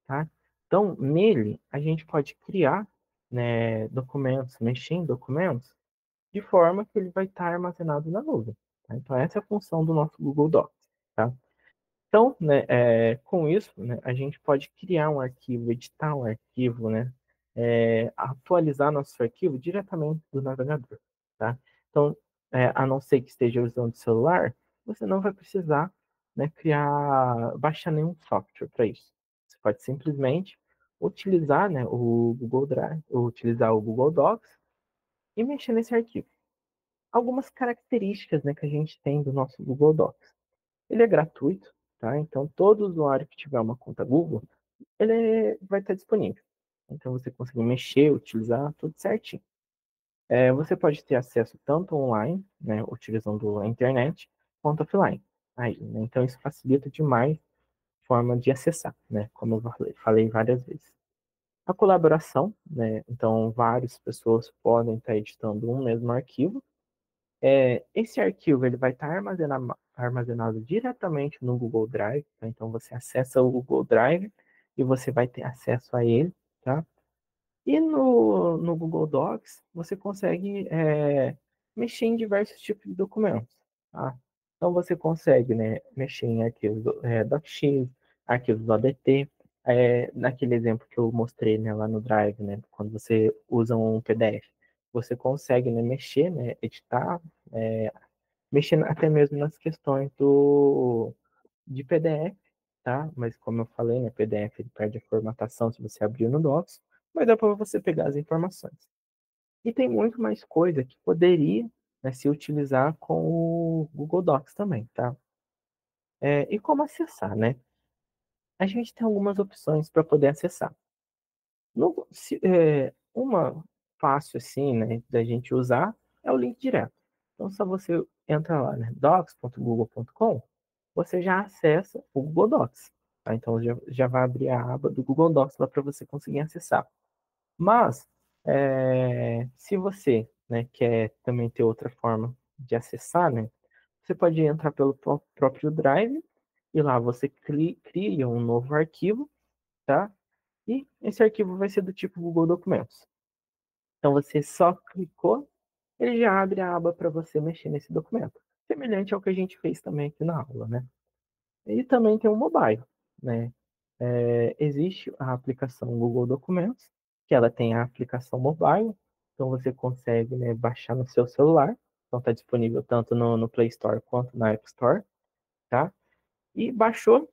Speaker 1: tá? Então, nele, a gente pode criar, né, documentos, mexer em documentos, de forma que ele vai estar armazenado na nuvem. Tá? Então, essa é a função do nosso Google Docs. Tá? Então, né, com isso, né, a gente pode criar um arquivo, editar um arquivo, né, atualizar nosso arquivo diretamente do navegador. Tá? Então, a não ser que esteja usando o celular, você não vai precisar, né, baixar nenhum software para isso. Você pode simplesmente utilizar, né, o Google Drive, utilizar o Google Docs e mexer nesse arquivo. Algumas características, né, que a gente tem do nosso Google Docs. Ele é gratuito, tá? Então, todo usuário que tiver uma conta Google, vai estar disponível. Então, você consegue mexer, utilizar tudo certinho. Você pode ter acesso tanto online, né, utilizando a internet, quanto offline. Aí, né? Então, isso facilita demais a forma de acessar, né? Como eu falei várias vezes. A colaboração, né? Então, várias pessoas podem estar editando um mesmo arquivo. Esse arquivo ele vai estar armazenado diretamente no Google Drive, tá? Então você acessa o Google Drive e você vai ter acesso a ele, tá? E no Google Docs você consegue mexer em diversos tipos de documentos, tá? Então você consegue, né, mexer em arquivos docx, arquivos ODT, naquele exemplo que eu mostrei, né, lá no Drive, né, quando você usa um PDF, você consegue, né, mexer, né, editar, é, mexendo até mesmo nas questões de PDF, tá? Mas como eu falei, né, PDF ele perde a formatação se você abrir no Docs, mas dá para você pegar as informações. E tem muito mais coisa que poderia, né, se utilizar com o Google Docs também, tá? E como acessar, né? A gente tem algumas opções para poder acessar. Uma fácil assim, né, da gente usar é o link direto. Então, só você entra lá, né, docs.google.com, você já acessa o Google Docs. Tá? Então, já vai abrir a aba do Google Docs lá para você conseguir acessar. Mas, se você, né, quer também ter outra forma de acessar, né, você pode entrar pelo próprio Drive e lá você cria um novo arquivo, tá? E esse arquivo vai ser do tipo Google Documentos. Então você só clicou, ele já abre a aba para você mexer nesse documento. Semelhante ao que a gente fez também aqui na aula, né? E também tem o mobile, né? Existe a aplicação Google Documentos, que ela tem a aplicação mobile, então você consegue, né, baixar no seu celular. Então está disponível tanto no Play Store quanto na App Store, tá? E baixou,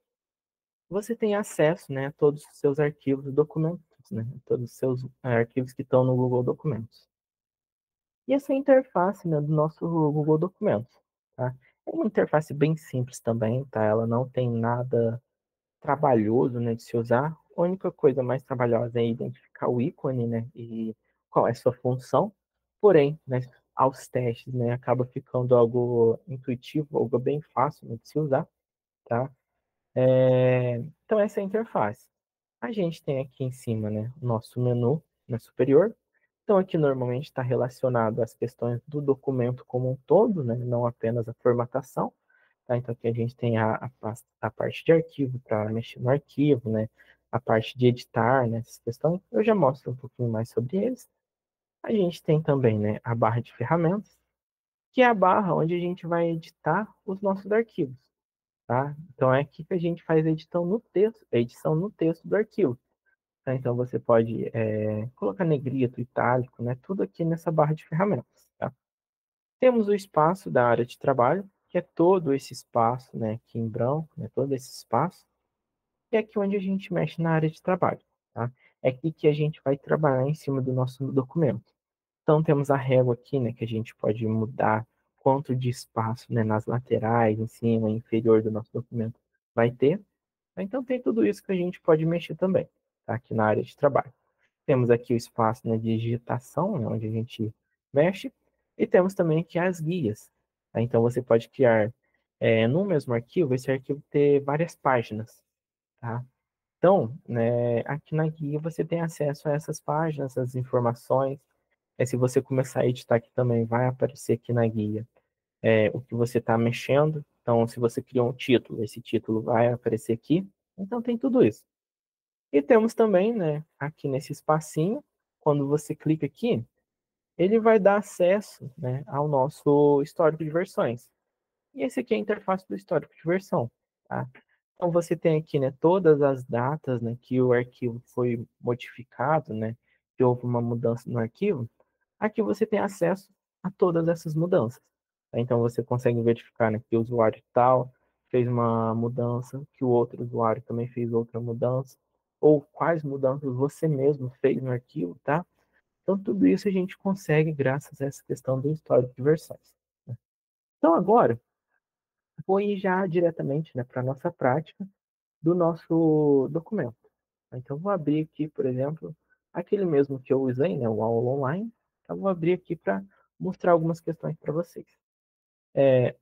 Speaker 1: você tem acesso, né, a todos os seus arquivos e documentos, né? Todos os seus arquivos que estão no Google Documentos. E essa interface, né, do nosso Google Documentos, tá? É uma interface bem simples também, tá? Ela não tem nada trabalhoso, né, de se usar. A única coisa mais trabalhosa é identificar o ícone, né, e qual é a sua função. Porém, né, aos testes, né, acaba ficando algo intuitivo, algo bem fácil, né, de se usar, tá? Então, essa é a interface. A gente tem aqui em cima, né, o nosso menu, né, superior. Então, aqui normalmente está relacionado às questões do documento como um todo, né, não apenas a formatação. Tá? Então, aqui a gente tem a parte de arquivo para mexer no arquivo, né, a parte de editar, né, essas questões. Eu já mostro um pouquinho mais sobre eles. A gente tem também, né, a barra de ferramentas, que é a barra onde a gente vai editar os nossos arquivos. Tá? Então, é aqui que a gente faz a edição no texto do arquivo. Tá? Então, você pode colocar negrito, itálico, né? Tudo aqui nessa barra de ferramentas. Tá? Temos o espaço da área de trabalho, que é todo esse espaço, né, aqui em branco, né, todo esse espaço, e é aqui onde a gente mexe na área de trabalho. Tá? É aqui que a gente vai trabalhar em cima do nosso documento. Então, temos a régua aqui, né, que a gente pode mudar quanto de espaço, né, nas laterais, em cima, inferior do nosso documento vai ter. Então, tem tudo isso que a gente pode mexer também, tá? Aqui na área de trabalho. Temos aqui o espaço, né, de digitação, né, onde a gente mexe, e temos também aqui as guias. Tá? Então, você pode criar, no mesmo arquivo, esse arquivo ter várias páginas. Tá? Então, né, aqui na guia você tem acesso a essas páginas, essas informações. Se você começar a editar aqui também, vai aparecer aqui na guia o que você está mexendo. Então, se você criou um título, esse título vai aparecer aqui. Então, tem tudo isso. E temos também, né, aqui nesse espacinho, quando você clica aqui, ele vai dar acesso, né, ao nosso histórico de versões. E esse aqui é a interface do histórico de versão, tá? Então você tem aqui, né, todas as datas, né, que o arquivo foi modificado, né, que houve uma mudança no arquivo. Aqui você tem acesso a todas essas mudanças. Tá? Então você consegue verificar, né, que o usuário tal fez uma mudança, que o outro usuário também fez outra mudança, ou quais mudanças você mesmo fez no arquivo, tá? Então tudo isso a gente consegue graças a essa questão do histórico de versões. Né? Então agora vou ir já diretamente, né, para a nossa prática do nosso documento. Então, vou abrir aqui, por exemplo, aquele mesmo que eu usei, né, o aula online. Então, vou abrir aqui para mostrar algumas questões para vocês.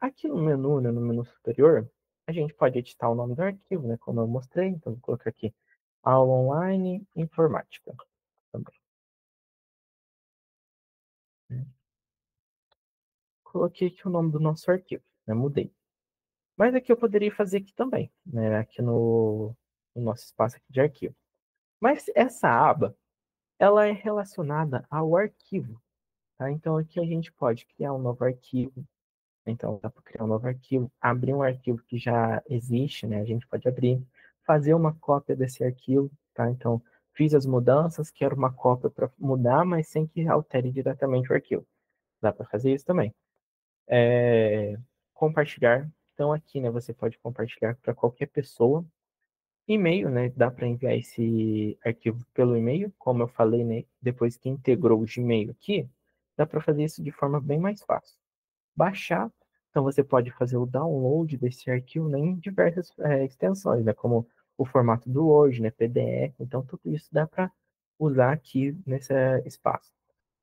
Speaker 1: Aqui no menu, né, no menu superior, a gente pode editar o nome do arquivo, né, como eu mostrei. Então, vou colocar aqui aula online informática também. Né. Coloquei aqui o nome do nosso arquivo, né, mudei. Mas aqui eu poderia fazer aqui também, né, aqui no nosso espaço aqui de arquivo. Mas essa aba, ela é relacionada ao arquivo, tá? Então aqui a gente pode criar um novo arquivo. Então dá para criar um novo arquivo, abrir um arquivo que já existe, né? A gente pode abrir, fazer uma cópia desse arquivo, tá? Então fiz as mudanças, quero uma cópia para mudar, mas sem que altere diretamente o arquivo. Dá para fazer isso também. Compartilhar. Então aqui, né, você pode compartilhar para qualquer pessoa. E-mail, né? Dá para enviar esse arquivo pelo e-mail, como eu falei, né? Depois que integrou o Gmail aqui, dá para fazer isso de forma bem mais fácil. Baixar, então você pode fazer o download desse arquivo, né, em diversas extensões, né? Como o formato do Word, né? PDF, então tudo isso dá para usar aqui nesse espaço.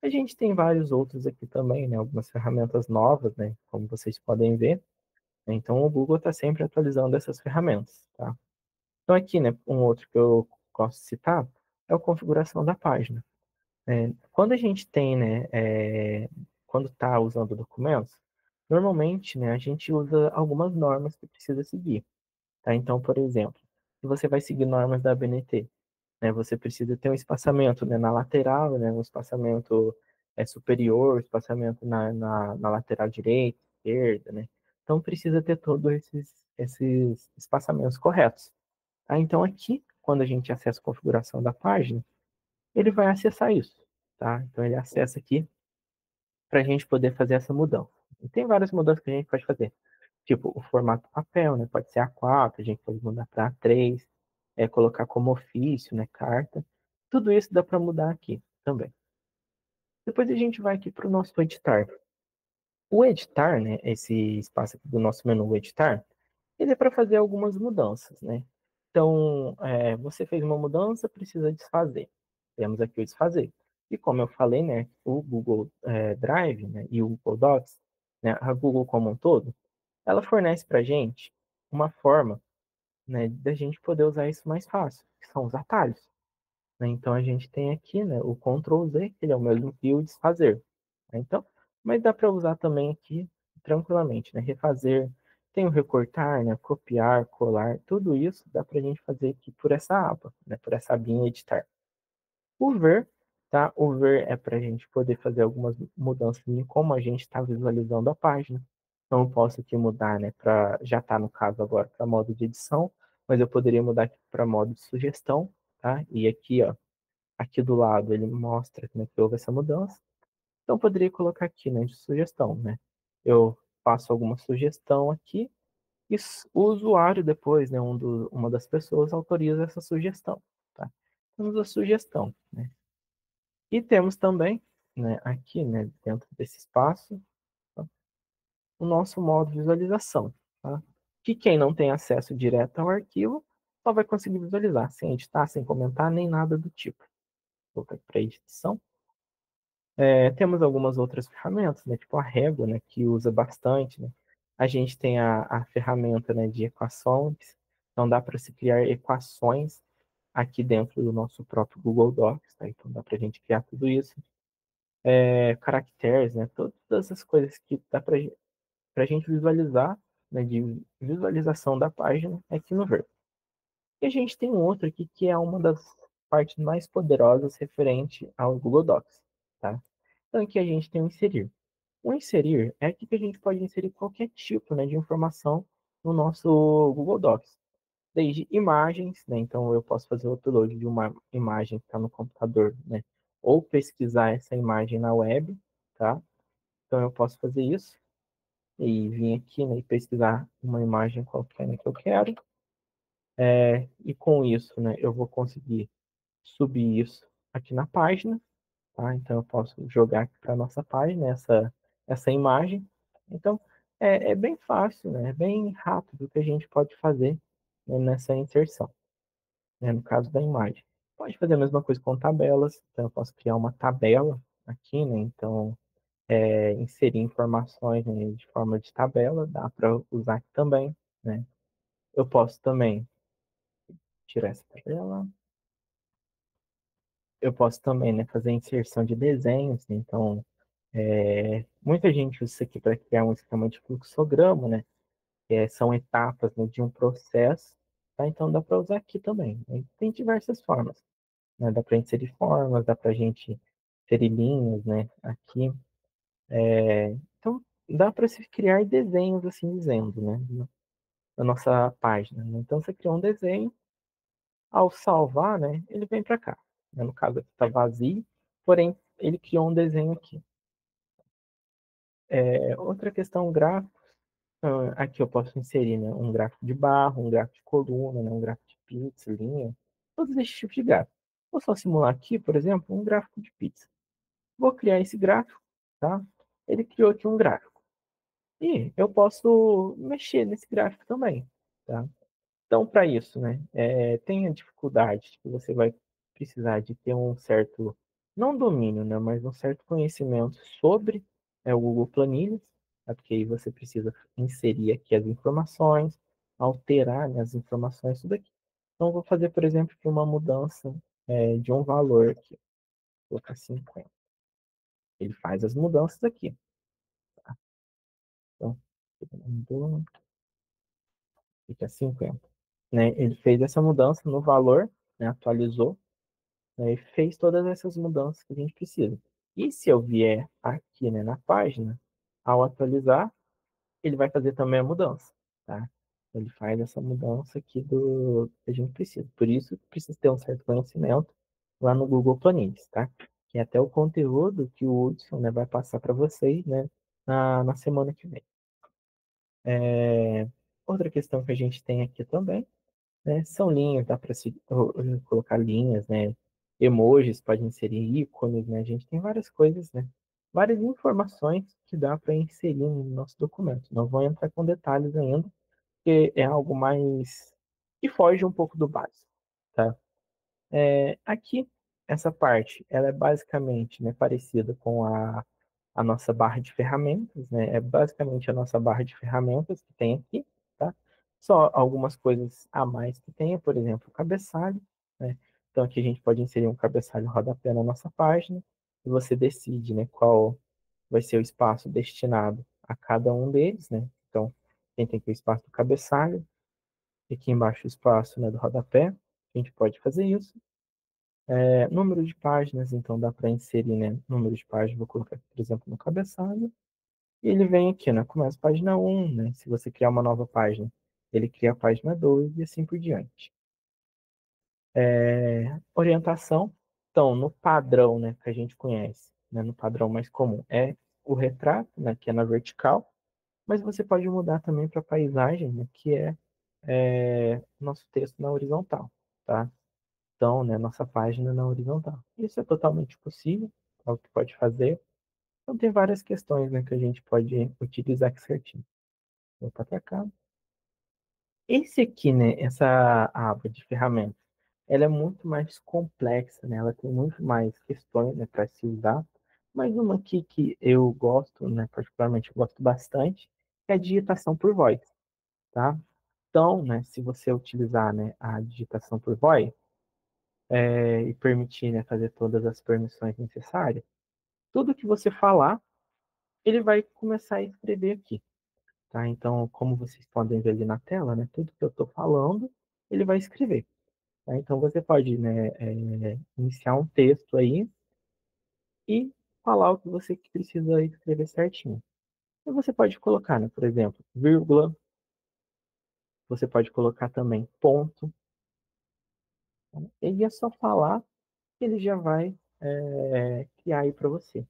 Speaker 1: A gente tem vários outros aqui também, né? Algumas ferramentas novas, né? Como vocês podem ver. Então, o Google está sempre atualizando essas ferramentas, tá? Então, aqui, né? Um outro que eu posso citar é a configuração da página. Quando a gente tem, né? Quando está usando documentos, normalmente, né? A gente usa algumas normas que precisa seguir, tá? Então, por exemplo, se você vai seguir normas da ABNT, né? Você precisa ter um espaçamento, né, na lateral, né, um espaçamento superior, espaçamento na lateral direita, esquerda, né? Então precisa ter todos esses espaçamentos corretos. Tá? Então aqui, quando a gente acessa a configuração da página, ele vai acessar isso, tá? Então ele acessa aqui para a gente poder fazer essa mudança. E tem várias mudanças que a gente pode fazer. Tipo, o formato papel, né? Pode ser A4, a gente pode mudar para A3, colocar como ofício, né? Carta. Tudo isso dá para mudar aqui também. Depois a gente vai aqui para o nosso editar. O editar, né? Esse espaço aqui do nosso menu editar, ele é para fazer algumas mudanças, né? Então, você fez uma mudança, precisa desfazer. Temos aqui o desfazer. E como eu falei, né? O Google Drive, né, e o Google Docs, né, a Google como um todo, ela fornece para a gente uma forma, né, da gente poder usar isso mais fácil, que são os atalhos, né? Então a gente tem aqui, né, o Ctrl Z, que ele é o mesmo que o desfazer, né? Então, mas dá para usar também aqui tranquilamente, né? Refazer, tem o recortar, né, copiar, colar, tudo isso dá para a gente fazer aqui por essa aba, né, por essa abinha editar. O ver, tá? O ver é para a gente poder fazer algumas mudanças em como a gente está visualizando a página. Então, eu posso aqui mudar, né, para já está no caso agora para modo de edição, mas eu poderia mudar aqui para modo de sugestão, tá? E aqui, ó, aqui do lado ele mostra como é que houve essa mudança. Então, eu poderia colocar aqui, né, de sugestão, né? Eu faço alguma sugestão aqui e o usuário depois, né, uma das pessoas autoriza essa sugestão, tá? Temos a sugestão, né? E temos também, né, aqui, né, dentro desse espaço, tá, o nosso modo visualização, tá? Que quem não tem acesso direto ao arquivo só vai conseguir visualizar, sem editar, sem comentar, nem nada do tipo. Vou voltar aqui para edição. Temos algumas outras ferramentas, né, tipo a régua, né, que usa bastante, né? A gente tem a ferramenta, né, de equações, então dá para se criar equações aqui dentro do nosso próprio Google Docs, tá? Então dá para a gente criar tudo isso. Caracteres, né? Todas as coisas que dá para a gente visualizar, né? De visualização da página aqui no Ver. E a gente tem um outro aqui que é uma das partes mais poderosas referente ao Google Docs, tá? Então aqui a gente tem o inserir. O inserir é aqui que a gente pode inserir qualquer tipo, né, de informação no nosso Google Docs. Desde imagens, né? Então eu posso fazer o upload de uma imagem que está no computador, né? Ou pesquisar essa imagem na web, tá? Então eu posso fazer isso e vir aqui, né, e pesquisar uma imagem qualquer, né, que eu quero. E com isso, né, eu vou conseguir subir isso aqui na página, tá? Então eu posso jogar aqui para a nossa página essa imagem. Então é bem fácil, né? É bem rápido que a gente pode fazer, né, nessa inserção, né, no caso da imagem. Pode fazer a mesma coisa com tabelas, então eu posso criar uma tabela aqui, né? Então, inserir informações, né, de forma de tabela, dá para usar aqui também, né? Eu posso também tirar essa tabela. Eu posso também, né, fazer inserção de desenhos, né? Então, muita gente usa isso aqui para criar um esquema de fluxograma, né? São etapas, né, de um processo, tá? Então dá para usar aqui também, né? Tem diversas formas, né? Dá para inserir formas, dá para a gente inserir linhas, né? Aqui. Então, dá para se criar desenhos, assim dizendo, né? Na nossa página, né? Então, você criou um desenho, ao salvar, né? Ele vem para cá, né? No caso aqui está vazio, porém, ele criou um desenho aqui. Outra questão, gráficos. Aqui eu posso inserir, né, um gráfico de barra, um gráfico de coluna, né, um gráfico de pizza, linha, todos esses tipos de gráfico. Vou só simular aqui, por exemplo, um gráfico de pizza. Vou criar esse gráfico, tá? Ele criou aqui um gráfico. E eu posso mexer nesse gráfico também, tá? Então, para isso, né, tem a dificuldade que você vai precisar de ter um certo, não domínio, né, mas um certo conhecimento sobre o Google Planilhas, tá? Porque aí você precisa inserir aqui as informações, alterar, né, as informações, tudo aqui. Então, eu vou fazer, por exemplo, aqui uma mudança de um valor aqui, vou colocar 50. Ele faz as mudanças aqui. Então, mudou, fica 50. Né? Ele fez essa mudança no valor, né, atualizou, né, e fez todas essas mudanças que a gente precisa. E se eu vier aqui, né, na página, ao atualizar, ele vai fazer também a mudança, tá? Ele faz essa mudança aqui do que a gente precisa. Por isso, precisa ter um certo conhecimento lá no Google Planilhas, tá? Que é até o conteúdo que o Hudson, né, vai passar para vocês, né, na semana que vem. Outra questão que a gente tem aqui também, né, são linhas, dá para se colocar linhas, né? Emojis, pode inserir ícones, né? A gente tem várias coisas, né? Várias informações que dá para inserir no nosso documento. Não vou entrar com detalhes ainda, porque é algo mais que foge um pouco do básico, tá? Aqui, essa parte, ela é basicamente, né, parecida com a nossa barra de ferramentas, né? É basicamente a nossa barra de ferramentas que tem aqui, tá? Só algumas coisas a mais que tem, por exemplo, o cabeçalho, né? Então aqui a gente pode inserir um cabeçalho rodapé na nossa página e você decide, né, qual vai ser o espaço destinado a cada um deles, né? Então, tem aqui o espaço do cabeçalho, e aqui embaixo o espaço, né, do rodapé. A gente pode fazer isso. Número de páginas, então dá para inserir, né, número de páginas, vou colocar, por exemplo, no cabeçalho. E ele vem aqui, né? Começa a página 1, né? Se você criar uma nova página, ele cria a página 2 e assim por diante. Orientação. Então, no padrão, né, que a gente conhece, né, no padrão mais comum, é o retrato, né, que é na vertical, mas você pode mudar também para paisagem, né, que é nosso texto na horizontal, tá? Então, né, nossa página na horizontal. Isso é totalmente possível, é o que pode fazer. Então, tem várias questões, né, que a gente pode utilizar aqui certinho. Vou para cá. Esse aqui, né, essa aba de ferramentas, ela é muito mais complexa, né? Ela tem muito mais questões, né, para se usar. Mas uma aqui que eu gosto, né, particularmente eu gosto bastante, é a digitação por voz, tá? Então, né, se você utilizar, né, a digitação por voz e permitir, né, fazer todas as permissões necessárias, tudo que você falar, ele vai começar a escrever aqui. Tá? Então, como vocês podem ver ali na tela, né, tudo que eu estou falando, ele vai escrever. Tá? Então, você pode, né, iniciar um texto aí e falar o que você precisa escrever certinho. E você pode colocar, né, por exemplo, vírgula, você pode colocar também ponto, tá? E é só falar que ele já vai criar aí para você.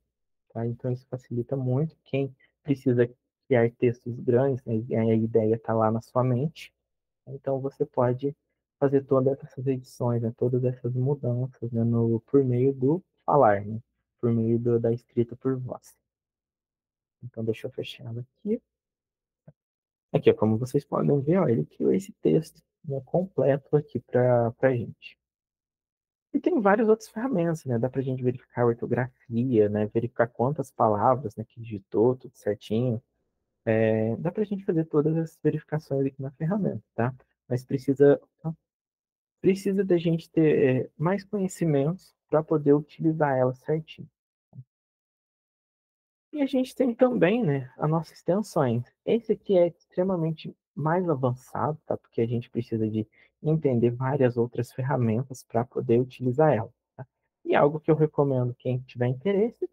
Speaker 1: Tá? Então, isso facilita muito. Quem precisa criar textos grandes, né, e a ideia está lá na sua mente. Então você pode fazer todas essas edições, né, todas essas mudanças, né, por meio do falar, né, por meio da escrita por voz. Então deixa eu fechar ela aqui. Aqui, ó, como vocês podem ver, ó, ele criou esse texto, né, completo aqui para a gente. E tem várias outras ferramentas, né? Dá para a gente verificar a ortografia, né? Verificar quantas palavras, né, que digitou, tudo certinho. Dá para a gente fazer todas as verificações aqui na ferramenta, tá? Mas precisa da gente ter mais conhecimentos para poder utilizar ela certinho. E a gente tem também, né, as nossas extensões. Esse aqui é extremamente mais avançado, tá? Porque a gente precisa de entender várias outras ferramentas para poder utilizar ela. Tá? E algo que eu recomendo quem tiver interesse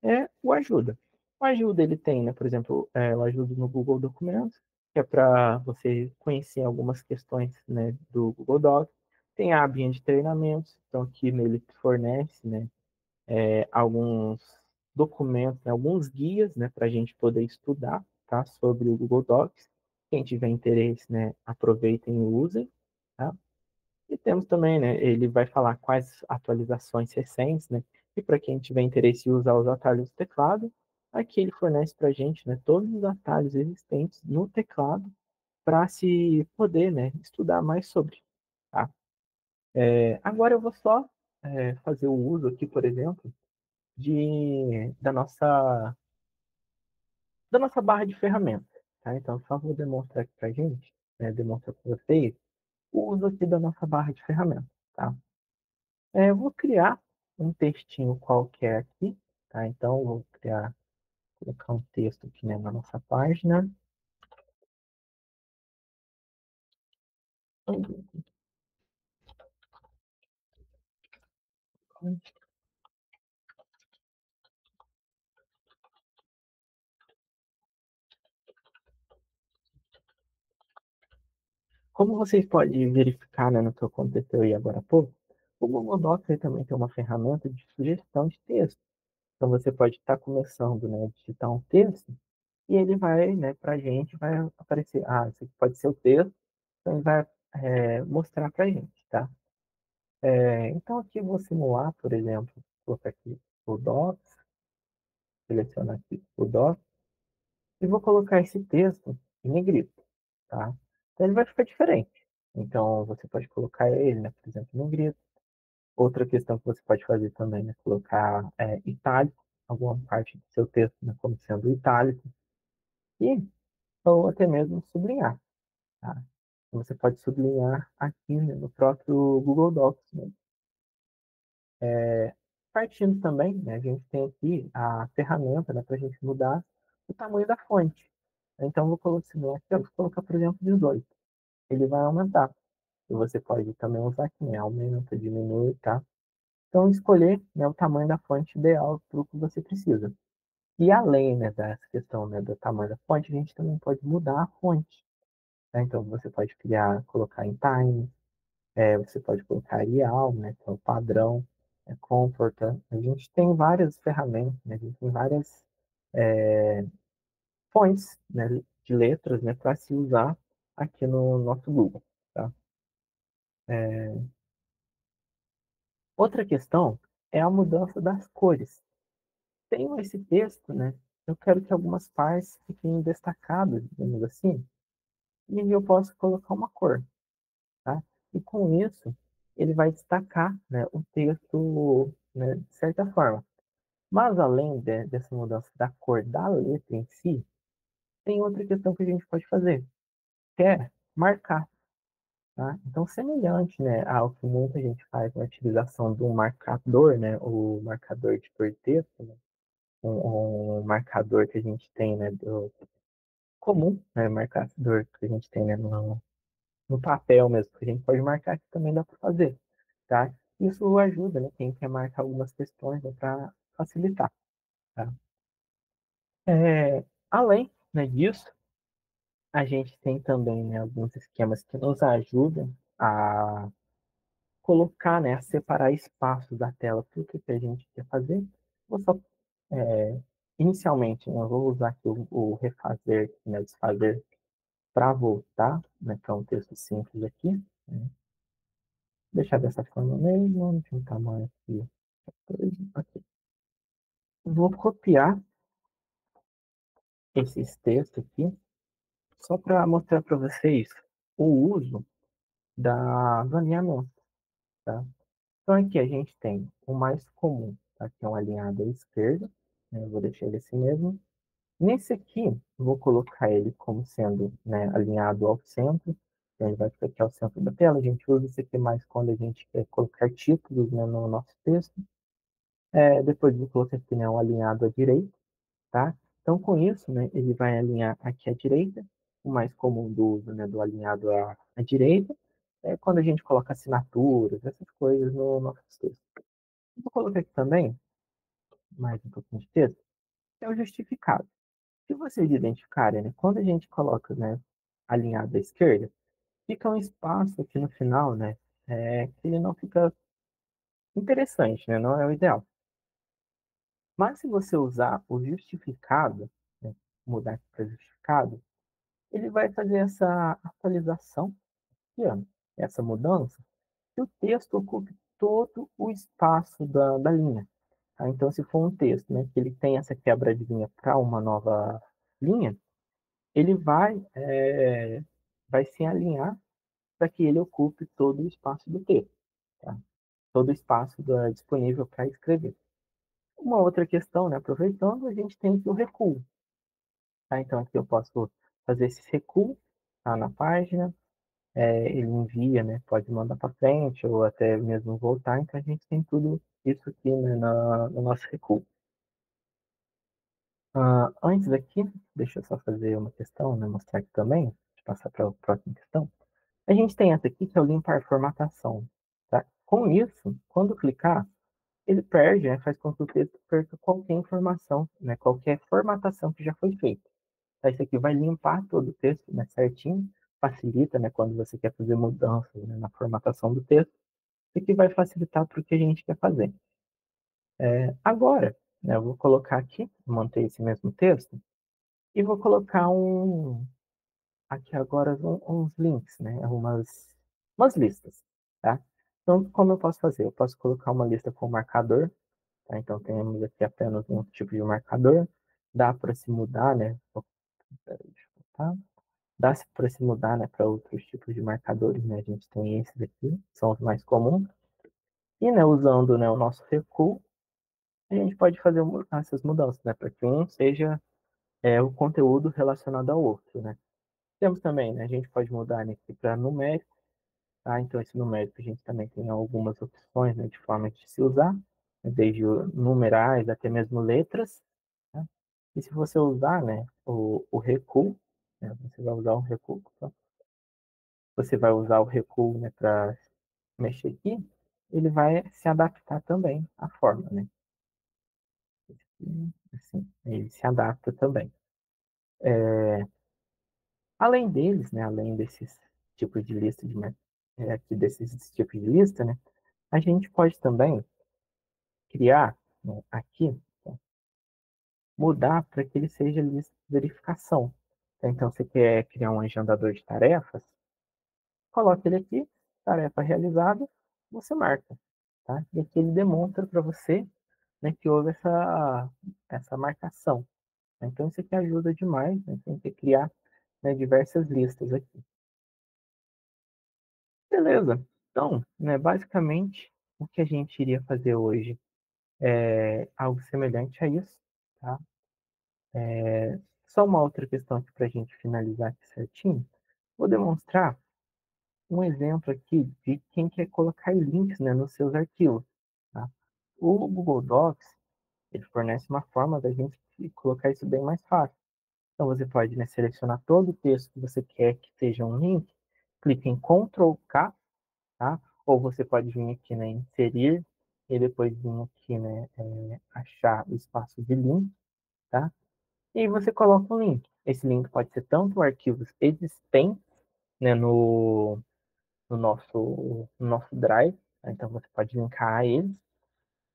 Speaker 1: é o Ajuda. O Ajuda ele tem, né, por exemplo, o Ajuda no Google Documentos, que é para você conhecer algumas questões, né, do Google Docs. Tem a abinha de treinamentos, então aqui nele fornece, né, alguns documentos, né, alguns guias, né, para a gente poder estudar, tá, sobre o Google Docs. Quem tiver interesse, né, aproveitem e usem, tá? E temos também, né, ele vai falar quais atualizações recentes, né, e para quem tiver interesse em usar os atalhos do teclado, aqui ele fornece para a gente, né, todos os atalhos existentes no teclado para se poder, né, estudar mais sobre, tá? Agora eu vou só fazer o uso aqui, por exemplo, da nossa barra de ferramentas, tá? Então, só vou demonstrar aqui para a gente, demonstrar para vocês o uso aqui da nossa barra de ferramentas, tá? Eu vou criar um textinho qualquer aqui, tá? Então, eu vou colocar um texto aqui, né, na nossa página. Como vocês podem verificar, né, no que aconteceu aí agora há pouco, o Google Docs aí também tem uma ferramenta de sugestão de texto. Então, você pode estar começando, né, a digitar um texto e ele vai, né, para a gente, vai aparecer, esse aqui pode ser o texto, então ele vai mostrar para a gente, tá? Então, aqui eu vou simular, por exemplo, colocar aqui o Docs, selecionar aqui o Docs, e vou colocar esse texto em negrito, tá? Então, ele vai ficar diferente. Então, você pode colocar ele, né, por exemplo, em negrito. Outra questão que você pode fazer também é colocar itálico, alguma parte do seu texto, né, como sendo itálico, e, ou até mesmo sublinhar, tá? Então, você pode sublinhar aqui, né, no próprio Google Docs, né? Partindo também, né, a gente tem aqui a ferramenta, né, para a gente mudar o tamanho da fonte. Então, eu vou colocar, aqui, eu vou colocar, por exemplo, 18. Ele vai aumentar. E você pode também usar aqui, né, aumenta, diminui, tá? Então, escolher, né, o tamanho da fonte ideal para o que você precisa. E além, né, dessa questão, né, do tamanho da fonte, a gente também pode mudar a fonte, tá? Então, você pode criar, colocar em time, você pode colocar Arial, né, que é o padrão, Comfort. A gente tem várias ferramentas, né, a gente tem várias fontes, né, de letras, né, para se usar aqui no nosso Google, tá? Outra questão é a mudança das cores. Tenho esse texto, né? Eu quero que algumas partes fiquem destacadas, digamos assim, e eu posso colocar uma cor, tá? E com isso, ele vai destacar, né, o texto, né, de certa forma. Mas além dessa mudança da cor da letra em si, tem outra questão que a gente pode fazer, que é marcar, tá? Então, semelhante, né, ao que muita gente faz na utilização do marcador, né, o marcador de cor de texto, né, um marcador que a gente tem, né, do comum, né, marcador que a gente tem, né, no papel mesmo, que a gente pode marcar, que também dá para fazer, tá? Isso ajuda, né, quem quer marcar algumas questões, né, para facilitar, tá? Além, né, disso, a gente tem também, né, alguns esquemas que nos ajudam a colocar, né, a separar espaços da tela para o que a gente quer fazer. Vou só, é, inicialmente, né, eu vou usar aqui o refazer, né, desfazer para voltar, né, para um texto simples aqui, né. Deixar dessa forma mesmo, de um tamanho aqui, 14, ok. Vou copiar esses textos aqui, só para mostrar para vocês o uso do alinhamento, tá? Então aqui a gente tem o mais comum, tá? Que é um alinhado à esquerda, né? Eu vou deixar ele assim mesmo. Nesse aqui, eu vou colocar ele como sendo, né, alinhado ao centro. Então ele vai ficar aqui ao centro da tela. A gente usa esse aqui mais quando a gente quer colocar títulos, né, no nosso texto. Depois eu vou colocar aqui, né, um alinhado à direita, tá? Então com isso, né, ele vai alinhar aqui à direita. O mais comum do uso, né, do alinhado à direita é quando a gente coloca assinaturas, essas coisas no nosso texto. Vou colocar aqui também, mais um pouquinho de texto, que é o justificado. Se vocês identificarem, né, quando a gente coloca, né, alinhado à esquerda, fica um espaço aqui no final, né, que ele não fica interessante, né, não é o ideal. Mas se você usar o justificado, né, mudar aqui para justificado, ele vai fazer essa atualização, aqui, ó, essa mudança, que o texto ocupe todo o espaço da linha. Tá? Então, se for um texto, né, que ele tem essa quebra de linha para uma nova linha, ele vai se alinhar para que ele ocupe todo o espaço do texto. Tá? todo o espaço disponível para escrever. Uma outra questão, né, aproveitando, a gente tem aqui o recuo. Tá? Então, aqui eu posso fazer esse recuo, tá, na página, ele envia, né, pode mandar para frente ou até mesmo voltar. Então, a gente tem tudo isso aqui, né, no nosso recuo. Antes aqui, deixa eu só fazer uma questão, né, mostrar aqui também, de passar para a próxima questão. A gente tem essa aqui que é o limpar formatação. Tá? Com isso, quando clicar, ele perde, né, faz com que o texto perca qualquer informação, né, qualquer formatação que já foi feita. Tá? Isso aqui vai limpar todo o texto, né, certinho, facilita, né, quando você quer fazer mudanças, né, na formatação do texto. Isso aqui vai facilitar para o que a gente quer fazer. Agora, né, eu vou colocar aqui, manter esse mesmo texto, e vou colocar aqui agora uns links, né, umas listas, tá? Então, como eu posso fazer? Eu posso colocar uma lista com marcador, tá? Então, temos aqui apenas um tipo de marcador. Dá para se mudar, né? Peraí, deixa eu botar. Dá para se mudar, né, para outros tipos de marcadores, né? A gente tem esses aqui, são os mais comuns. E, né, usando, né, o nosso recuo, a gente pode fazer essas mudanças, né, para que um seja o conteúdo relacionado ao outro, né? Temos também, né, a gente pode mudar, né, aqui para numérico, tá? Então, esse numérico a gente também tem algumas opções, né, de forma de se usar, né, desde numerais até mesmo letras, tá? E se você usar, né, o recuo, né, você vai usar o recuo, tá? Você vai usar o recuo, né, para mexer aqui, ele vai se adaptar também à forma, né? Assim, ele se adapta também. Além deles, né, além desses tipos de lista aqui desses tipos de lista, né, a gente pode também criar, né, aqui, tá, mudar para que ele seja lista de verificação. Então, você quer criar um agendador de tarefas, coloque ele aqui, tarefa realizada, você marca, tá? E aqui ele demonstra para você, né, que houve essa marcação. Então, isso aqui ajuda demais, né? Tem que criar, né, diversas listas aqui. Beleza. Então, né, basicamente, o que a gente iria fazer hoje é algo semelhante a isso, tá? Só uma outra questão aqui para a gente finalizar aqui certinho. Vou demonstrar um exemplo aqui de quem quer colocar links, né, nos seus arquivos, tá? O Google Docs, ele fornece uma forma da gente colocar isso bem mais fácil. Então, você pode, né, selecionar todo o texto que você quer que seja um link, clica em Ctrl K, tá? Ou você pode vir aqui, né, inserir e depois vir aqui, né, achar o espaço de link, tá? E aí você coloca um link. Esse link pode ser tanto arquivos existentes, né, no nosso Drive, tá? Então você pode linkar a eles,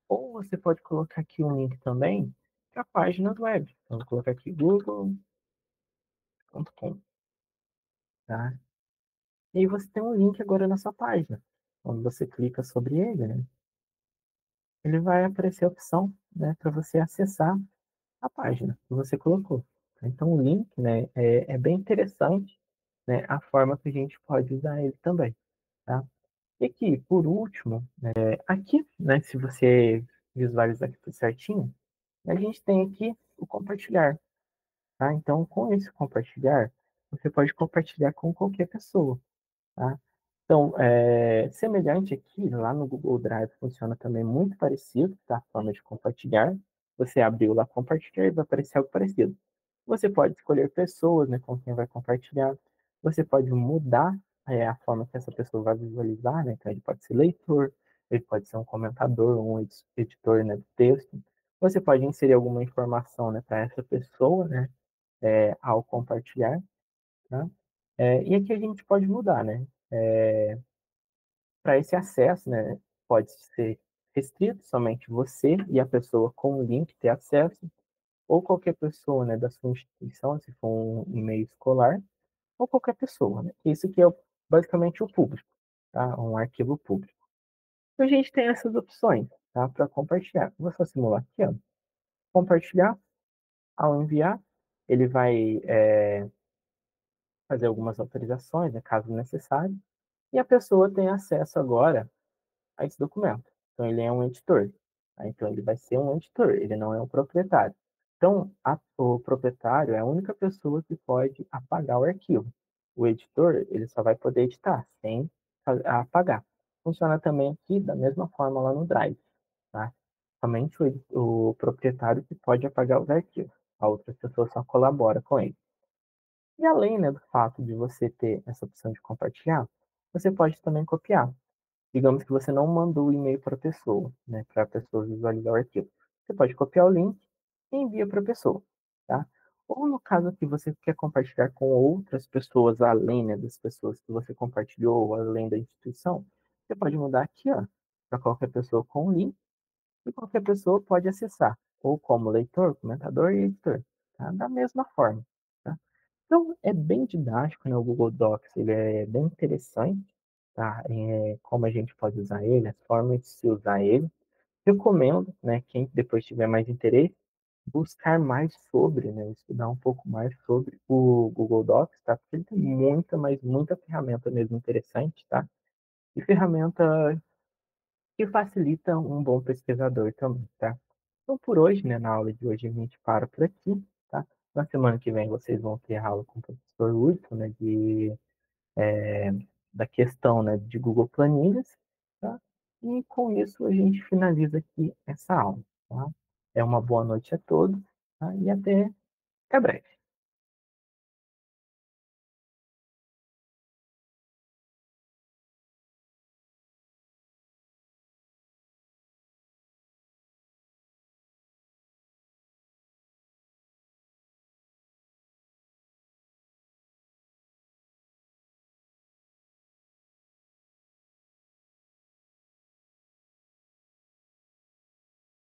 Speaker 1: ou você pode colocar aqui um link também para páginas web. Então, vou colocar aqui google.com, tá? E aí você tem um link agora na sua página. Quando você clica sobre ele, né, ele vai aparecer a opção, né, para você acessar a página que você colocou. Então, o link, né, é bem interessante, né, a forma que a gente pode usar ele também, tá? E aqui, por último, aqui, né, se você visualizar aqui tudo certinho, a gente tem aqui o compartilhar, tá? Então, com esse compartilhar, você pode compartilhar com qualquer pessoa, tá? Então, semelhante aqui, lá no Google Drive funciona também muito parecido, tá? A forma de compartilhar. Você abriu lá compartilhar e vai aparecer algo parecido. Você pode escolher pessoas, né, com quem vai compartilhar. Você pode mudar a forma que essa pessoa vai visualizar, né? Então, ele pode ser leitor, ele pode ser um comentador, um editor, né, do texto. Você pode inserir alguma informação, né, para essa pessoa, né, ao compartilhar, tá? E aqui a gente pode mudar, né? Para esse acesso, né, pode ser restrito somente você e a pessoa com o link ter acesso, ou qualquer pessoa, né, da sua instituição, se for um e-mail escolar, ou qualquer pessoa, né? Isso que é basicamente o público, tá? Um arquivo público. Então, a gente tem essas opções, tá? Para compartilhar. Vou só simular aqui, ó. Compartilhar, ao enviar, ele vai fazer algumas autorizações, né, caso necessário, e a pessoa tem acesso agora a esse documento. Então ele é um editor, tá? Então ele vai ser um editor, ele não é um proprietário. Então o proprietário é a única pessoa que pode apagar o arquivo. O editor, ele só vai poder editar, sem apagar. Funciona também aqui da mesma forma lá no Drive, tá? Somente o proprietário que pode apagar os arquivos. A outra pessoa só colabora com ele. E além, né, do fato de você ter essa opção de compartilhar, você pode também copiar. Digamos que você não mandou o e-mail para a pessoa, né, para a pessoa visualizar o arquivo. Você pode copiar o link e envia para a pessoa, tá? Ou no caso que você quer compartilhar com outras pessoas, além, né, das pessoas que você compartilhou, além da instituição, você pode mudar aqui, ó, para qualquer pessoa com o link e qualquer pessoa pode acessar, ou como leitor, comentador e editor, tá? Da mesma forma, tá? Então, é bem didático, né, o Google Docs, ele é bem interessante, tá? Como a gente pode usar ele, as formas de se usar ele. Recomendo, né, quem depois tiver mais interesse, buscar mais sobre, né, estudar um pouco mais sobre o Google Docs, tá? Porque ele tem muita, mas muita ferramenta mesmo interessante, tá? E ferramenta que facilita um bom pesquisador também, tá? Então, por hoje, né, na aula de hoje a gente para por aqui, tá? Na semana que vem vocês vão ter aula com o professor Hudson, né, da questão, né, de Google Planilhas, tá? E com isso a gente finaliza aqui essa aula, tá? É uma boa noite a todos, tá? E até breve.